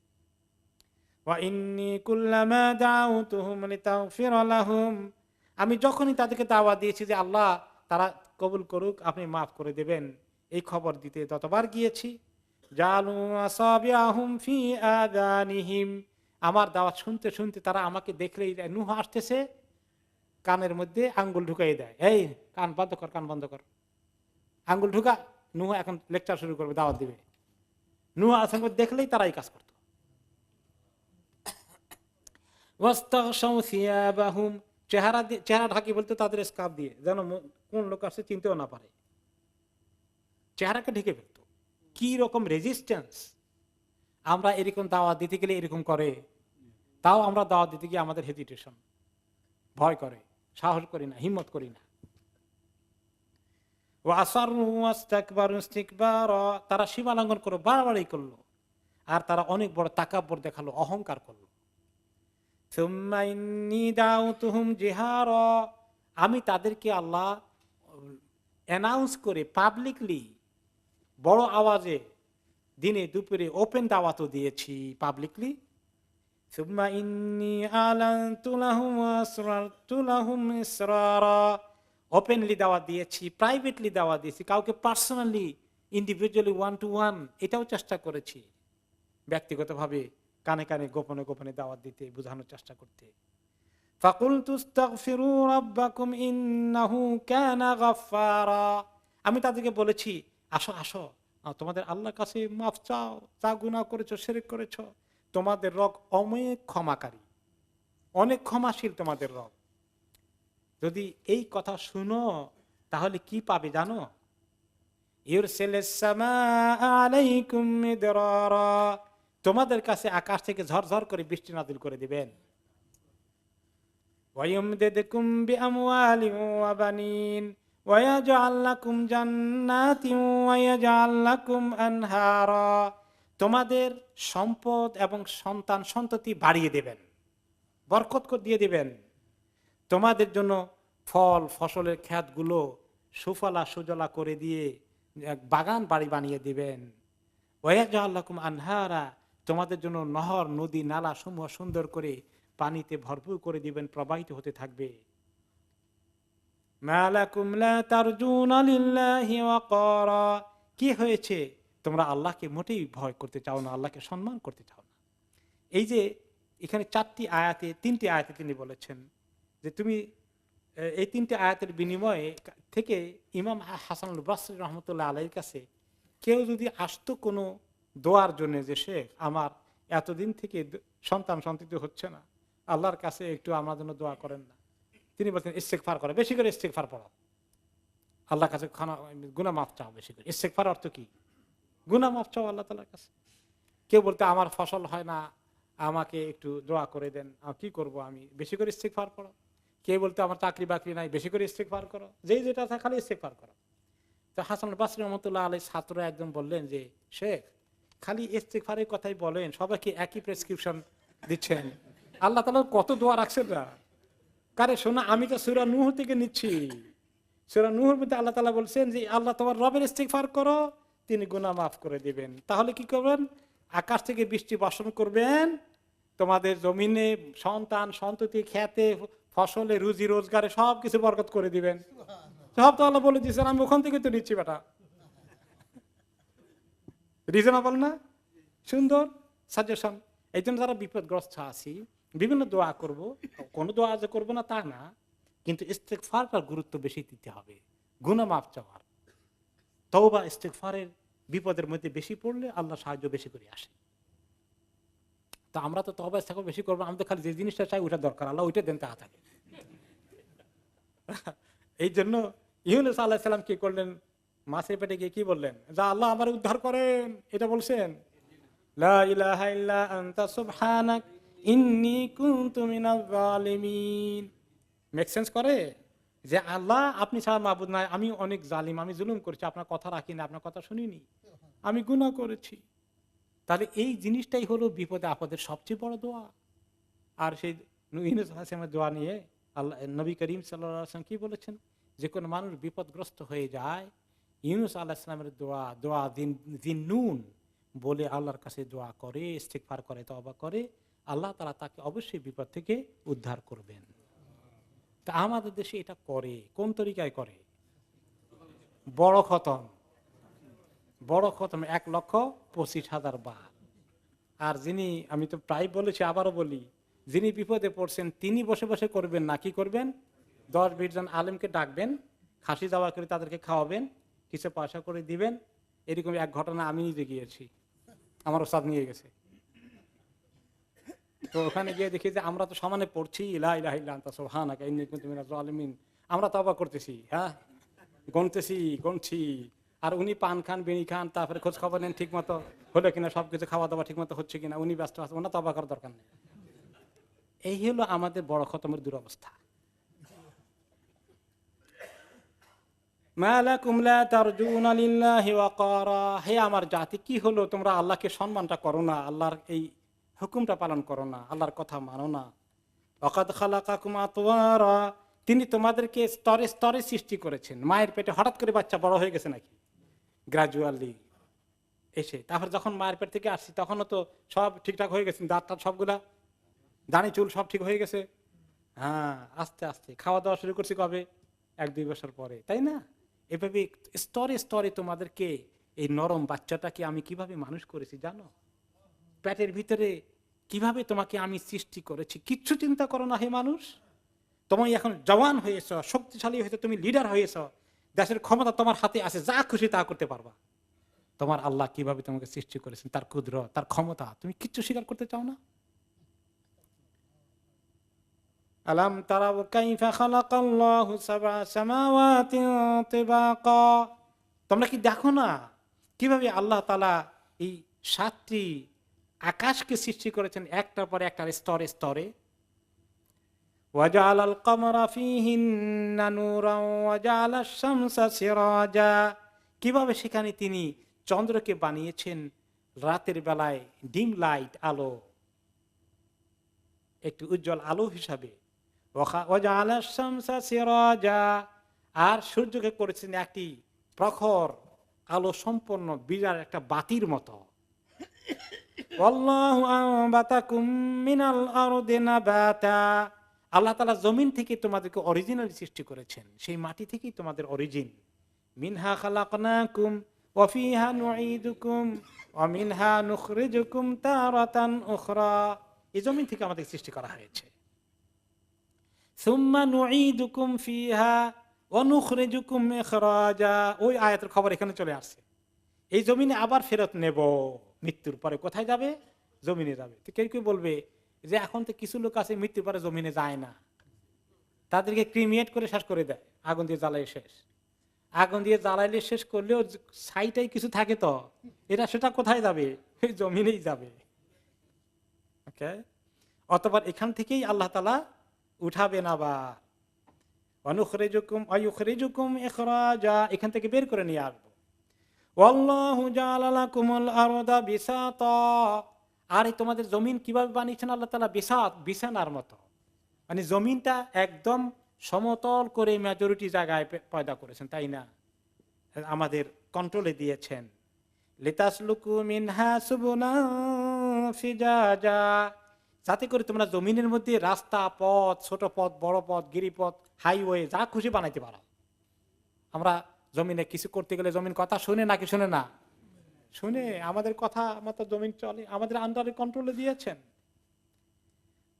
ওয়া ইন্নী কুল্লামা দাউতুহুম লিতাগফিরা লাহুম, আমি যখনই তাদেরকে দাওয়াত দিয়েছি যে আল্লাহ তারা কবুল করুক, আপনি মাফ করে দেবেন, এই খবর দিতে ততবার গিয়েছি। জালু আসাবিআহুম ফি আযানিহিম, আমার দাওয়াত শুনতে শুনতে তারা আমাকে দেখলেই নূহ আসতেছে, কানের মধ্যে আঙ্গুল ঢুকাই দেয়, এই কান বন্ধ কর, কান বন্ধ কর, আঙ্গুল ঢুকা। নুহ এখন লেকচার শুরু করবে, দাওয়াত দিবে। নুহ আলাইহিস দেখলেই তারা এই কাজ করতো। চেহারা ঢাকি বলতে তাদের স্কার্ফ দিয়ে, যেন কোন লোক আসছে চিনতেও না পারে, চেহারাকে ঢেকে ফেলতো। কি রকম রেজিস্ট্যান্স! আমরা এরকম দাওয়াত দিতে গেলে এরকম করে, তাও আমরা দাওয়াত দিতে গিয়ে আমাদের হেজিটেশন, ভয় করে, সাহস করি না, হিম্মত করি না। তারা সীমা লঙ্ঘন করলো, বাড়াবাড়ি করলো, আর তারা অনেক বড় তাকাব্বর দেখালো, অহংকার করলো। আমি তাদেরকে আল্লাহ অ্যানাউন্স করে পাবলিকলি, বড় আওয়াজে, দিনে দুপুরে ওপেন দাওয়াতও দিয়েছি পাবলিকলি। ওপেনলি দাওয়াত দিয়েছি, প্রাইভেটলি দাওয়াত দিয়েছি, কাউকে personally, individually, one to one, এটাও চেষ্টা করেছি। ব্যক্তিগতভাবে কানে কানে গোপনে গোপনে দাওয়াত দিতে, বোঝানোর চেষ্টা করতে। আমি তাদেরকে বলেছি, আসো আসো, তোমাদের আল্লাহর কাছে মাফ চাও, যা গুনাহ করেছো, শিরক করেছো, তোমাদের রব অনেক ক্ষমাকারী, অনেক ক্ষমাশীল তোমাদের রব। যদি এই কথা শুনো তাহলে কি পাবে জানো? তোমাদের কাছে আকাশ থেকে ঝরঝর করে বৃষ্টি নাযিল করে দিবেন। তোমাদের সম্পদ এবং সন্তান সন্ততি বাড়িয়ে দেবেন, বরকত দিয়ে দিবেন। তোমাদের জন্য ফল ফসলের ক্ষেতগুলো সুফলা সুজলা করে দিয়ে বাগান বাড়ি বানিয়ে দিবেন। ওয়াজআল্লাকুম আনহারা, তোমাদের জন্য নহর, নদী, নালা সমূহ সুন্দর করে পানিতে ভরপুর করে দিবেন, প্রবাহিত হতে থাকবে। মালাকুম লা তারজুনা লিল্লাহি ওয়াকারা, কি হয়েছে তোমরা আল্লাহকে মোটেই ভয় করতে চাও না, আল্লাহকে সম্মান করতে চাও না। এই যে এখানে তিনটি আয়াতে তিনি বলেছেন যে তুমি এই তিনটি আয়াতের বিনিময়ে থেকে ইমাম হাসানুল বসরি রহমতুল্লাহ আলাইহির কাছে কেউ যদি আসতো কোনো দোয়ার জন্য, যে শেখ আমার এতদিন থেকে সন্তান সন্ততি হচ্ছে না, আল্লাহর কাছে একটু আমার জন্য দোয়া করেন না, তিনি বলছেন ইস্তেগফার করো, বেশি করে ইস্তেগফার পড়ো, আল্লাহর কাছে গুনাহ মাফ চাও বেশি করে। ইস্তেগফার অর্থ কি? গুনাহ মাফ চাও আল্লাহ তাআলার কাছে। কেউ বলতে আমার ফসল হয় না, আমাকে একটু দোয়া করে দেন, কি করব আমি, বেশি করে ইস্তেগফার করো। কে বলতে আমার চাকরি বাকরি নাই, বেশি করে ইস্তেগফার করো, যেই যেটা আছে খালি ইস্তেগফার করো। তো হাসান বসরি রহমতুল্লাহ আলাইহির ছাত্ররা একদম বললেন যে শেখ খালি ইস্তেগফারের কথাই বলেন, সবাইকে একই প্রেসক্রিপশন দিচ্ছেন, আল্লাহ তাআলা কত দোয়া রাখছেন না। কারে শোনা, আমি তো সূরা নূহ থেকে নিচ্ছি। সূরা নূহের মধ্যে আল্লাহ তাআলা বলছেন যে আল্লাহ তোমার রবের ইস্তেগফার করো, তিনি গুনাহ মাফ করে দিবেন। তাহলে কি করবেন? আকাশ থেকে বৃষ্টি বর্ষণ করবেন, তোমাদের জমিনে সন্তান সন্ততি, খেতে, ফসলে, রুজি রোজগারে সবকিছু বরকত করে দিবেন। সব তো আল্লাহ বলে দিয়েছেন, আমি ওখান থেকে তো নিচ্ছি বেটা। রিজনেবল না? সুন্দর সাজেশন। এই জন্য যারা বিপদগ্রস্ত আছি বিভিন্ন দোয়া করব, কোনো দোয়া যে করবো না তা না, কিন্তু ইস্তেগফারটার গুরুত্ব বেশি দিতে হবে। গুনাহ মাফ চাওয়ার, তওবা ইস্তেগফারের বিপদের মধ্যে বেশি পড়লে আল্লাহ সাহায্য বেশি করে আসে। তা আমরা তো তওবা ইস্তেগফার বেশি করবো, আমাদের খালি যে জিনিসটা চাই ওটা দরকার, আল্লাহ ওইটা দেন তা থাকে। এই জন্য ইউনূস আলাইহিস সালাম কি করলেন? মাছের পেটে গিয়ে কি বললেন? যা আল্লাহ আমার উদ্ধার করেন, এটা বলছেন। লা ইলাহা ইল্লা আনতা সুবহানাক ইন্নী কুনতু মিনাজ জালিমিন। মেক সেন্স করে যে আল্লাহ আপনি ছাড়া মাবুদ নাই, আমি অনেক জালিম, আমি জুলুম করেছি, আপনার কথা রাখিনি, আপনার কথা শুনিনি, আমি গুনাহ করেছি। তাহলে এই জিনিসটাই হলো বিপদে আপদের সবচেয়ে বড় দোয়া। আর সেই ইউনূস আলাইহিস সালামের দোয়া নিয়ে আল্লাহ নবী করিম সাল্লাল্লাহু আলাইহি ওয়াসাল্লাম কি বলেছেন? যে কোন মানুষ বিপদগ্রস্ত হয়ে যায়, ইউনূস আলাইহিস সালামের দোয়া জিন্নুন বলে আল্লাহর কাছে দোয়া করে, ইস্তিগফার করে, তওবা করে, আল্লাহ তাআলা তাকে অবশ্যই বিপদ থেকে উদ্ধার করবেন। তা আমাদের দেশে এটা করে কোন তরিকায় করে? বড় খতম 1,25,000 বার। আর যিনি, আমি তো প্রায় বলেছি আবারও বলি, যিনি বিপদে পড়ছেন তিনি বসে বসে করবেন না, কি করবেন? 10-20 জন আলেমকে ডাকবেন, খাসি দাওয়া করে তাদেরকে খাওয়াবেন, কিছু পয়সা করে দিবেন। এরকম এক ঘটনা আমি নিজে গিয়েছি, আমার ওস্তাদ নিয়ে গেছে। তো ওখানে গিয়ে দেখি যে আমরা তো সমানে পড়ছি লা ইলাহা ইল্লা আনতা সুবহানাকা ইন্নী কুনতু মিনাজ জালিমিন, আমরা তওবা করতেছি, হ্যাঁ গণছি, আর উনি পান খান, বিড়ি খান, তারপরে খোঁজ খবর নেন ঠিক মতো হলো কিনা, সবকিছু খাওয়া দাওয়া ঠিক মতো হচ্ছে কিনা, উনি ব্যস্ত আছে, ওনার তওবা করার দরকার নেই। এই হলো আমাদের বড় খতমের দুরবস্থা। মা লাকুম লা তারজুনা লিল্লাহি ওয়াকারা, হে আমার জাতি, কি হলো তোমরা আল্লাহকে সম্মানটা করো না, আল্লাহর এই হুকুমটা পালন করো না, আল্লাহর কথা মানো না। ওয়াকাদ খালাকাকুম আতওয়ারা, তিনি তোমাদেরকে স্তরে স্তরে সৃষ্টি করেছেন। মায়ের পেটে হঠাৎ করে বাচ্চা বড় হয়ে গেছে নাকি? গ্রাজুয়ালি এসে, তারপর যখন মায়ের পেট থেকে আসছি তখনও তো সব ঠিকঠাক হয়ে গেছে, দাঁত টাত সবগুলা, দাড়ি চুল সব ঠিক হয়ে গেছে। হ্যাঁ, আস্তে আস্তে খাওয়া দাওয়া শুরু করছি কবে? 1-2 বছর পরে, তাই না? এভাবে স্তরে স্তরে তোমাদেরকে, এই নরম বাচ্চাটাকে আমি কিভাবে মানুষ করেছি জানো? পেটের ভিতরে কিভাবে তোমাকে আমি সৃষ্টি করেছি কিচ্ছু চিন্তা করো না হে মানুষ। তুমি এখন জওয়ান হয়েছ, শক্তিশালী হয়েছে, তুমি লিডার হয়েছ, দেশের ক্ষমতা তোমার হাতে আছে, যা খুশি তা করতে পারবা। তোমার আল্লাহ কিভাবে তোমাকে সৃষ্টি করেছেন, তার কুদরত, তার ক্ষমতা, তুমি কিচ্ছু স্বীকার করতে চাও না? আলাম তারাউ কাইফা খালাকাল্লাহু সাবআ সামাওয়াতিন তিবাকা, তোমরা কি দেখো না কিভাবে আল্লাহ তাআলা এই 7টি আকাশকে সৃষ্টি করেছেন একটার পর একটা, স্তরে স্তরে। ওয়াজআলাল কমারা ফীহিন্না নূরান ওয়াজআলাশ শামসা সিরাজা, কিভাবে সেখানে তিনি চন্দ্রকে বানিয়েছেন রাতের বেলায় ডিম লাইট আলো, একটু উজ্জ্বল আলো হিসাবে। ওয়াজআলাশ শামসা সিরাজা, আর সূর্যকে করেছেন একটি প্রখর আলো সম্পন্ন বিরাট একটা বাতির মতো। আল্লাহু আনবাতাকুম মিনাল আরদি নাবাতা, আল্লাহ তাআলা জমিন থেকে তোমাদেরকে অরিজিনালি সৃষ্টি করেছেন, সেই মাটি থেকেই তোমাদের অরিজিন। মিনহা খালাকনাকুম ওয়া ফিহা নুঈদুকুম ওয়া মিনহা নুখরিজুকুম তারাতান উখরা, এই জমিন থেকে আমাদের সৃষ্টি করা হয়েছে। সুম্মা নুঈদুকুম ফিহা ওয়া নুখরিজুকুম ইখরাজা, ওই আয়াতের খবর এখানে চলে আসছে। এই জমিনে আবার ফেরত নেব, মৃত্যুর পরে কোথায় যাবে? জমিনে যাবে। তো কেউ কেউ বলবে যে এখন তো কিছু লোক আছে মৃত্যুর পরে জমিনে যায় না, তাদেরকে ক্রিমিয়েট করে শেষ করে দেয়, আগুন দিয়ে জ্বালাই শেষ। আগুন দিয়ে জ্বালাইলে শেষ করলেও ছাইটাই কিছু থাকে, তো এরা সেটা কোথায় যাবে? জমিনেই যাবে। ওকে, অথবা এখান থেকেই আল্লাহ তাআলা উঠাবেন আবার, অনুখরিজুকুম আয়ুখরিজুকুম ইখরাজা, এখান থেকে বের করে নিয়ে আসবো। ওয়াল্লাহু জাআলা লাকুমুল আরদা বিসাতা, আর এই তোমাদের জমিন কিভাবে বানিয়েছেন আল্লাহ তাআলা? বিসাত, বিছানার মতো, মানে জমিনটা একদম সমতল করে মেজরিটি জায়গায় পয়দা করেছেন, তাই না? আমাদের কন্ট্রোলে দিয়েছেন। লিতাসলুকু মিনহা সুবুলান ফিজাজা, যাতে করে তোমরা জমিনের মধ্যে রাস্তা, পথ, ছোট পথ, বড় পথ, গিরিপথ, হাইওয়ে যা খুশি বানাইতে পারো। আমরা জমিনে কিছু করতে গেলে জমিন কথা শুনে নাকি শুনে না? শুনে, আমাদের কথা মতো জমিন চলে, আমাদের আন্ডারে কন্ট্রোলে দিয়েছেন।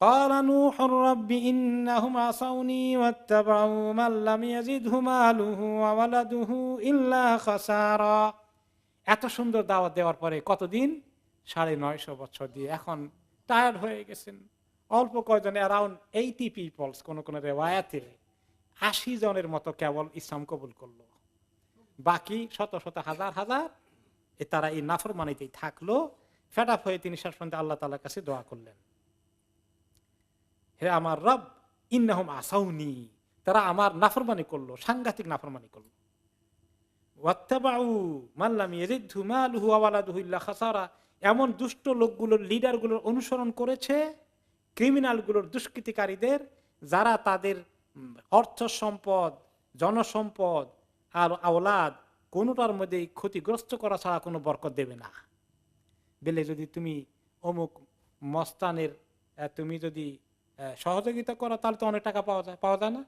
قال نوح رب إنهم عصوني واتبعوا من لم يزده ماله وولده إلا خسارا, এত সুন্দর দাওয়াত দেওয়ার পরে কতদিন? 950 বছর দিয়ে এখন টায়ার্ড হয়ে গেছেন। অল্প কয়জন, অ্যারাউন্ড 80 পিপলস, কোন কোন রিওয়ায়াতে 80 জনের মতো কেবল ইসলাম কবুল করলো, বাকি শত শত হাজার হাজার তারা এই নাফরমানিতেই থাকলো। ফেড আপ হয়ে তিনি শেষ পর্যন্ত আল্লাহ তাআলার কাছে দোয়া করলেন, হে আমার রব, ইন্নাহুম আসাউনি, তারা আমার নাফরমানি করলো, সাংঘাতিক নাফরমানি করলো। ওয়াত্তাবাউ মান লাম ইয়াজিদহু মালুহু ওয়া ওয়ালাদুহু ইল্লা খাসারা, এমন দুষ্ট লোকগুলোর, লিডারগুলোর অনুসরণ করেছে, ক্রিমিনালগুলোর, দুষ্কৃতিকারীদের, যারা তাদের অর্থ সম্পদ, জনসম্পদ আর আওলাদ কোনোটার মধ্যে ক্ষতিগ্রস্ত করা ছাড়া কোনো বরকত দেবে না। বলে যদি তুমি অমুক মস্তানের তুমি যদি সহযোগিতা করো তাহলে তো অনেক টাকা পাওয়া যায় না?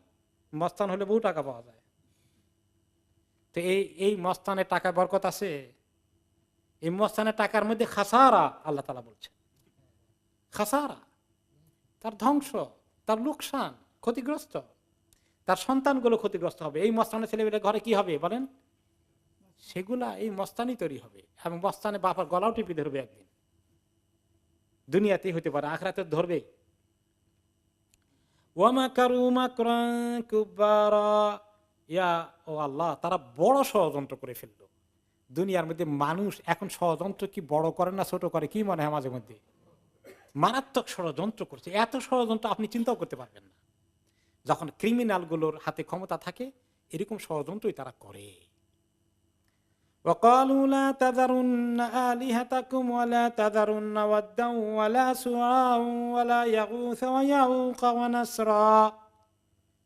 মস্তান হলে বহু টাকা পাওয়া যায়। তো এই মস্তানের টাকায় বরকত আছে? এই মস্তানের টাকার মধ্যে খাসারা, আল্লাহ তাআলা বলছেন খাসারা, তার ধ্বংস, তার লোকসান, ক্ষতিগ্রস্ত। তার সন্তানগুলো ক্ষতিগ্রস্ত হবে। এই মস্তানের ছেলেমেয়েরা ঘরে কি হবে বলেন? সেগুলা এই মস্তানি তৈরি হবে, এবং মস্তানে বাপার গলাও টিপে ধরবে একদিন। দুনিয়াতেই হতে পারে, আখিরাতে ধরবে। ও আল্লাহ, তারা বড় ষড়যন্ত্র করে ফেললো। দুনিয়ার মধ্যে মানুষ এখন ষড়যন্ত্র কি বড় করে না ছোট করে, কি মনে হয় মাঝে মধ্যে? মারাত্মক ষড়যন্ত্র করছে। এত ষড়যন্ত্র আপনি চিন্তাও করতে পারবেন না। যখন ক্রিমিনাল গুলোর হাতে ক্ষমতা থাকে, এরকম ষড়যন্ত্রই তারা করে। وقالوا لا تذرن آلهتكم ولا تذرن ودا ولا سواعا ولا يغوث ويعوق ونسرا।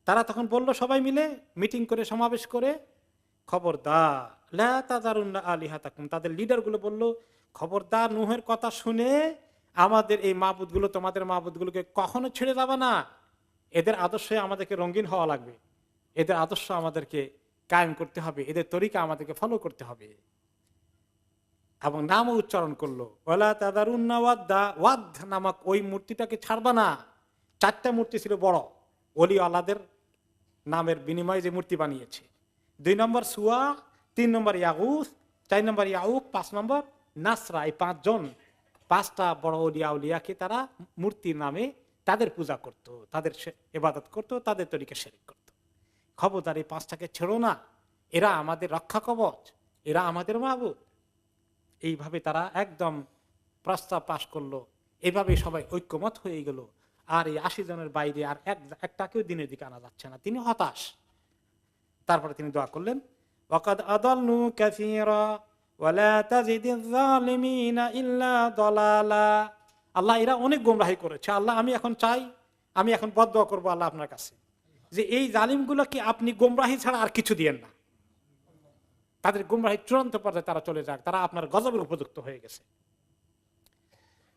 তারা তখন বলল সবাই মিলে মিটিং করে, সমাবেশ করে, খবরদার লা তাযারুন্না আলিহাতাকুম, তাদের লিডার গুলো বলল খবরদার নূহের কথা শুনে আমাদের এই মাবুদগুলো, তোমাদের মাবুদগুলোকে কখনো ছেড়ে যাবে না। এদের আদর্শে আমাদেরকে রঙিন হওয়া লাগবে, এদের আদর্শ আমাদেরকে কায়েম করতে হবে, এদের তরিকা আমাদেরকে ফলো করতে হবে। এবং নামও উচ্চারণ করলো, ওয়ালা তাযারুন্না ওয়াদ্দা, ওয়াদ নামক ওই মূর্তিটাকে ছাড়বা না। 4টা মূর্তি ছিল বড়, ওলি আল্লাহদের নামের বিনিময়ে যে মূর্তি বানিয়েছে। 2 নম্বর সুয়া, 3 নম্বর ইয়াগুস, 4 নম্বর ইয়াউক, 5 নম্বর নাসরা। এই 5 জন, 5টা বড় ওলিয়া উলিয়াকে তারা মূর্তির নামে তাদের পূজা করত, তাদের ইবাদত করত, তাদের তরিকা শিরক করত। খবরদার এই 5টাকে ছেড়ো না, এরা আমাদের রক্ষা কবচ, এরা আমাদের মাবুদ। এইভাবে তারা একদম প্রস্তাব পাশ করলো। এইভাবে সবাই ঐক্যমত হয়ে গেল। আর এই 80 জনের বাইরে আর একটাকেও দিনের দিকে আনা যাচ্ছে না। তিনি হতাশ। তারপরে তিনি দোয়া করলেন, ওয়াকাদ আদাল্লু কাসীরা ওয়ালা তাজিদিয যালিমিনা ইল্লা দালালা। আল্লাহ, এরা অনেক গোমরাহি করেছে। আল্লাহ, আমি এখন বদদোয়া করব আল্লাহ আপনার কাছে, যে এই জালিমগুলোকে আপনি গোমরাহি ছাড়া আর কিছু দিয়েন না। তাদের গোমরাহি চূড়ান্ত পর্যায়ে তারা চলে যাক, তারা আপনার গজবের উপযুক্ত হয়ে গেছে।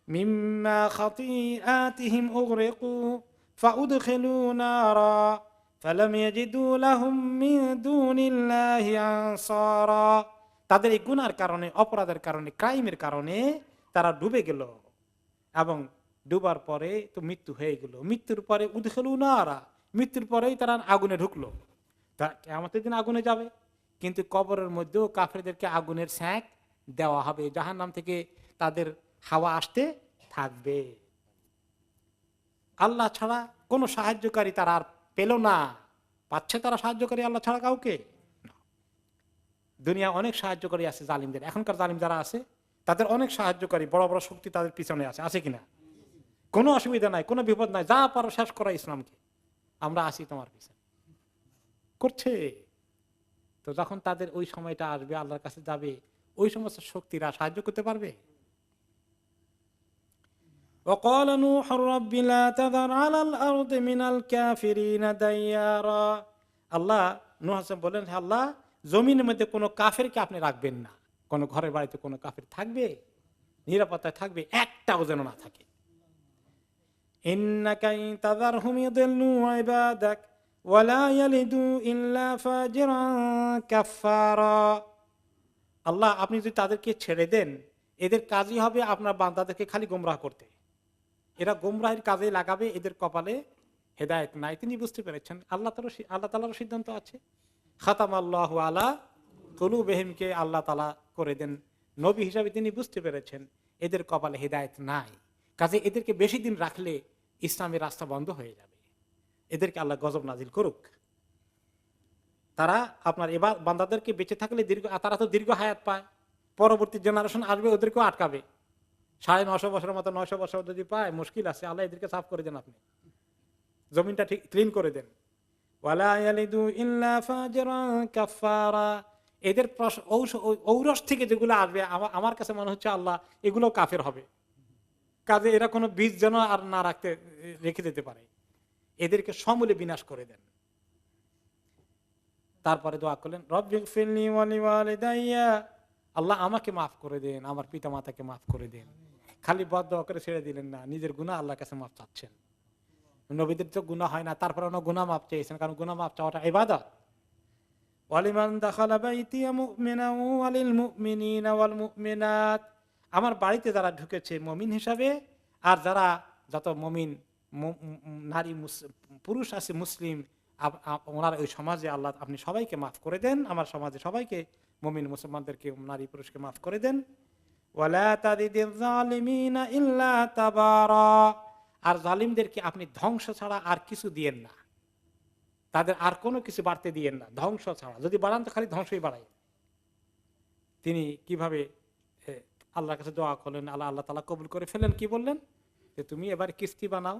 মিম্মা খাতিআতিহিম উগরিকু ফাউদখিলু নারা ফালাম ইয়াজিদু লাহুম মিন দুনিল্লাহি আনসারা। তাদের এই গুনার কারণে, অপরাধের কারণে, ক্রাইমের কারণে তারা ডুবে গেল, এবং ডুবার পরে তো মৃত্যু হয়ে গেল। মৃত্যুর পরে উদখিলু নারা, মৃত্যুর পরেই তারা আগুনে ঢুকলো। কিয়ামতের দিন আগুনে যাবে, কিন্তু কবরের মধ্যেও কাফেরদেরকে আগুনের ছ্যাঁক দেওয়া হবে। জাহান্নাম থেকে তাদের হাওয়া আসতে থাকবে। আল্লাহ ছাড়া কোনো সাহায্যকারী তারা আর পেল না। পাচ্ছে তারা সাহায্যকারী আল্লাহ ছাড়া কাউকে? দুনিয়া অনেক সাহায্যকারী আছে জালিমদের। এখনকার জালিম যারা আছে তাদের অনেক সাহায্যকারী, বড় বড় শক্তি তাদের পিছনে আছে কিনা? কোনো অসুবিধা নাই, কোনো বিপদ নাই, যা পারো শেষ করা ইসলামকে, আমরা আছি তোমার পিছনে, করছে। তো যখন তাদের ওই সময়টা আসবে, আল্লাহর কাছে যাবে, ওই সমস্ত শক্তিরা সাহায্য করতে পারবে? وقال نوح رب لا تذر على الأرض من الكافرين ديارا। আল্লাহ, নূহ আলাইহিস বলেন, হে আল্লাহ, জমিনের মধ্যে কোনো কাফেরকে আপনি রাখবেন না। কোন ঘরের বাড়িতে কোনো কাফের থাকবে, নিরাপত্তায় থাকবে, একটাও যেন না থাকে। ইন্নাকা ইন তাযারহুম ইউদিল্লু ইবাদাক ওয়ালা ইয়ালিদু ইল্লা ফাজিরান কাফফারা। আল্লাহ, আপনি যদি তাদেরকে ছেড়ে দেন, এদের কাজই হবে আপনার বান্দাদেরকে খালি গোমরাহ করতে। এরা গোমরাহের কাজে লাগাবে, এদের কপালে হেদায়েত নাই। তিনি বুঝতে পেরেছেন, আল্লাহ তাআলার সিদ্ধান্ত আছে। খাতামাল্লাহু আলা কুলুবিহিমকে আল্লাহ তাআলা করে দেন নবী হিসাবে। তিনি বুঝতে পেরেছেন এদের কপালে হেদায়েত নাই, কাজে এদেরকে বেশি দিন রাখলে ইসলামের রাস্তা বন্ধ হয়ে যাবে, এদেরকে আল্লাহ গজব নাজিল করুক। তারা আপনার এবার বান্দাদেরকে বেঁচে থাকলে তারা তো দীর্ঘ হায়াত পায়, পরবর্তী জেনারেশন আসবে, ওদেরকেও আটকাবে। 950 বছরের মতো 900 বছর যদি পায়, মুশকিল আছে। আল্লাহ এদেরকে সাফ করে দেন, আপনি জমিনটা ঠিক ক্লিন করে দেন। ওয়ালা ইয়ালিদু ইল্লা ফাজিরান কাফফারা। এদের ঔরস থেকে যেগুলো আসবে, আমার কাছে মনে হচ্ছে আল্লাহ এগুলো কাফের হবে, কাজে এরা কোনো বীজ যেন আর না রেখে দিতে পারে, এদেরকে সমূলে বিনাশ করে দেন। তারপরে দোয়া করলেন, রব্বিগফিরলি ওয়া লিওয়ালিদাইয়া, আল্লাহ আমাকে মাফ করে দেন, আমার পিতা মাতাকে মাফ করে দেন। খালি বদদোয়া করে ছেড়ে দিলেন না, নিজের গুনাহ আল্লাহর কাছে মাফ চাচ্ছেন। নবীদের তো গুনাহ হয় না, তারপরে গুনাহ মাফ চেয়েছেন, কারণ গুনাহ মাফ চাওয়াটা ইবাদত। ওয়ালিমান দাখালা বাইতিয়া মুমিনান ওয়ালিল মুমিনিনা ওয়াল মুমিনাত, আমার বাড়িতে যারা ঢুকেছে মুমিন হিসাবে, আর যারা যত মুমিন নারী পুরুষ আছে মুসলিম, ওনার ওই সমাজে আল্লাহ আপনি সবাইকে মাফ করে দেন, আমার সমাজে সবাইকে মুমিন মুসলমানদেরকে নারী পুরুষকে মাফ করে দেন। ওয়ালা তাজিদিজ জালিমিনা ইল্লা তাবারা, আর জালিমদেরকে আপনি ধ্বংস ছাড়া আর কিছু দিয়েন না, তাদের আর কোনো কিছু বাড়তে দিয়েন না, ধ্বংস ছাড়া। যদি বাড়ান তো খালি ধ্বংসই বাড়াই। তিনি কিভাবে আল্লাহর কাছে দোয়া করলেন, আল্লাহ তাআলা কবুল করে ফেলেন। কি বললেন যে তুমি এবার কিস্তি বানাও।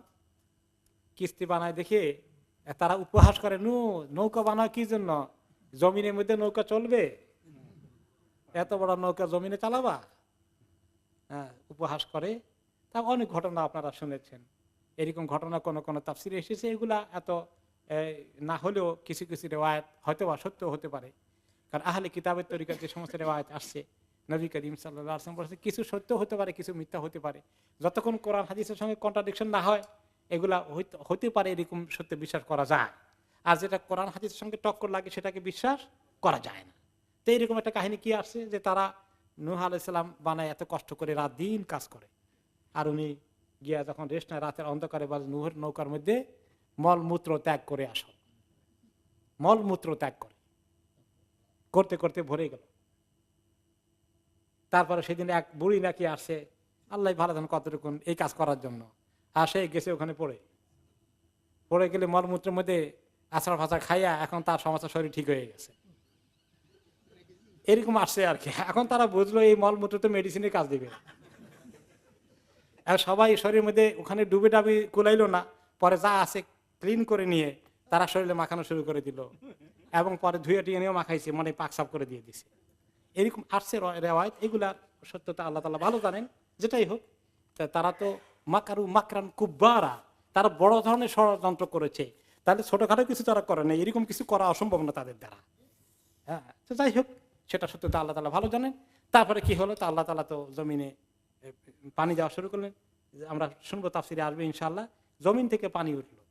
কিস্তি বানায় দেখে তারা উপহাস করে, নৌকা বানাও কি জন্য, জমিনের মধ্যে নৌকা চলবে, এত বড় নৌকা জমিনে চালাবা। হ্যাঁ, উপহাস করে। তা অনেক ঘটনা আপনারা শুনেছেন, এরকম ঘটনা কোন কোন তাফসিরে এসেছে। এগুলা এত না হলেও কিছু কিছু রেওয়ায়েত হয়তো বা সত্য হতে পারে, কারণ আহলে কিতাবের তরিকার যে সমস্ত রেওয়ায়েত আসছে নবী করিম সাল্লাল্লাহু আলাইহি ওয়াসাল্লাম বলেছে কিছু সত্য হতে পারে, কিছু মিথ্যা হতে পারে। যতক্ষণ কোরআন হাদিসের সঙ্গে কন্ট্রাডিকশন না হয় এগুলা হতে পারে, এরকম সত্য বিশ্বাস করা যায়। আর যেটা কোরআন হাদিসের সঙ্গে টক্কর লাগে সেটাকে বিশ্বাস করা যায় না। তো এরকম একটা কাহিনী কি আসছে যে তারা নূহ আলাইহিস সালাম বানায় এত কষ্ট করে রাত দিন কাজ করে, আর উনি গিয়া যখন রেস্ট নেয় রাতের অন্ধকারে বলে নূহের নৌকার মধ্যে মলমূত্র ত্যাগ করে আসো। মলমূত্র ত্যাগ করতে করতে ভরে গেল। তারপরে সেদিন এক বুড়ি নাকি আসছে, আল্লাহ ভালো জানেন কতটুকু এই কাজ করার জন্য, আর সে গেছে ওখানে পড়ে গেলে মলমূত্রের মধ্যে আছাড় ফাঁচা খাইয়া এখন তার সমস্ত শরীর ঠিক হয়ে গেছে। এরকম আসছে আর কি। এখন তারা বুঝলো এই মলমূত্র তো মেডিসিনের কাজ দিবে। সবাই শরীরের মধ্যে ওখানে ডুবে ডাবি কুলাইলো না, পরে যা আছে ক্লিন করে নিয়ে তারা শরীরে মাখানো শুরু করে দিল, এবং পরে ধুয়ে টুয়ে নিয়েও মাখাইছে, মানে পাক সাফ করে দিয়ে দিছে। এরকম আসছে রেওয়ায়েত। এগুলার সত্যতা আল্লাহ তাআলা ভালো জানেন। যেটাই হোক, তারা তো মাকারু মাকরান কুব্বারা, তারা বড় ধরনের ষড়যন্ত্র করেছে, তাহলে ছোটখাটো কিছু তারা করে না, এরকম কিছু করা অসম্ভব না তাদের দ্বারা। হ্যাঁ, তো যাই হোক, সেটা সত্যতা আল্লাহ তাআলা ভালো জানেন। তারপরে কি হলো, তা আল্লাহ তাআলা তো জমিনে পানি দেওয়া শুরু করলেন। আমরা শুনবো, তাফসিরে আসবে ইনশাআল্লাহ। জমিন থেকে পানি উঠলো,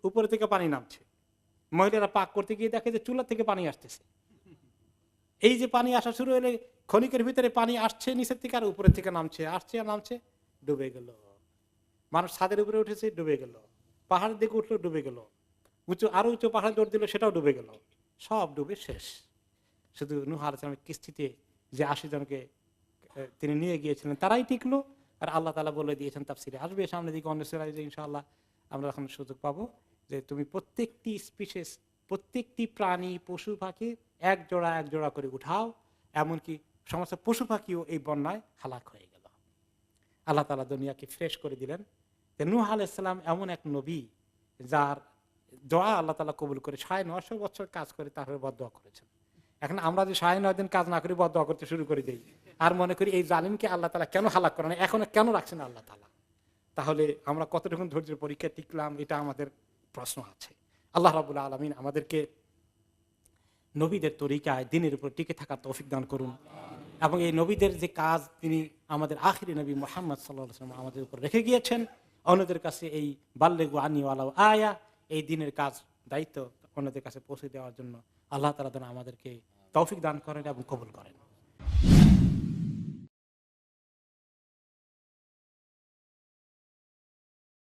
উপরে থেকে পানি নামছে। মহিলারা পাক করতে গিয়ে দেখে যে চুলা থেকে পানি আসতেছে। এই যে পানি আসা শুরু হলে ক্ষণিকের ভিতরে পানি আসছে নিচের থেকে আর উপরের থেকে নামছে, আসছে আর নামছে, ডুবে গেল। মানুষ ছাদের উপরে উঠেছে, ডুবে গেল। পাহাড়ের দিকে উঠলো, ডুবে গেল। আরো উঁচু পাহাড়ে দৌড় দিল, সেটাও ডুবে গেল। সব ডুবে শেষ। শুধু নূহ আলাইহিস সালামের কিস্তিতে যে 80 জনকে তিনি নিয়ে গিয়েছিলেন তারাই টিকলো। আর আল্লাহ তাআলা বলে দিয়েছেন, তাফসিরে আসবে সামনের দিকে অন্য সূরায় যে ইনশাআল্লাহ আমরা এখন সুযোগ পাবো, যে তুমি প্রত্যেকটি স্পিসিস, প্রত্যেকটি প্রাণী পশু পাখি এক জোড়া করে উঠাও, এমনকি সমস্ত পশু পাখিও এই বন্যায় হালাক হয়ে গেল। আল্লাহ তাআলা দুনিয়াকে ফ্রেশ করে দিলেন। নূহ আলাইহিস সালাম এমন এক নবী যার দোয়া আল্লাহ তাআলা কবুল করে 950 বছর কাজ করে তারপরে বদদোয়া করেছেন। এখন আমরা যে 9.5 দিন কাজ না করি বদদোয়া করতে শুরু করে দিই, আর মনে করি এই জালিমকে আল্লাহ তাআলা কেন হালাক করেন, এখন কেন রাখছেন আল্লাহ তাআলা। তাহলে আমরা কতটুকু ধৈর্যের পরীক্ষা টিকলাম, এটা আমাদের প্রশ্ন আছে। আল্লাহ রাব্বুল আলামিন আমাদেরকে নবীদের তরিকায় দিনের উপর টিকে থাকার তৌফিক দান করুন, এবং এই নবীদের যে কাজ তিনি আমাদের আখিরি নবী মুহাম্মদ সাল্লাল্লাহু আলাইহি ওয়াসাল্লাম আমাদের উপর রেখে গিয়েছেন, অন্যদের কাছে এই বাল্লিগু আন্নী ওয়ালাউ আয়া, এই দিনের কাজ দায়িত্ব অন্যদের কাছে পৌঁছে দেওয়ার জন্য আল্লাহ তাআলা আমাদেরকে তৌফিক দান করেন এবং কবুল করেন।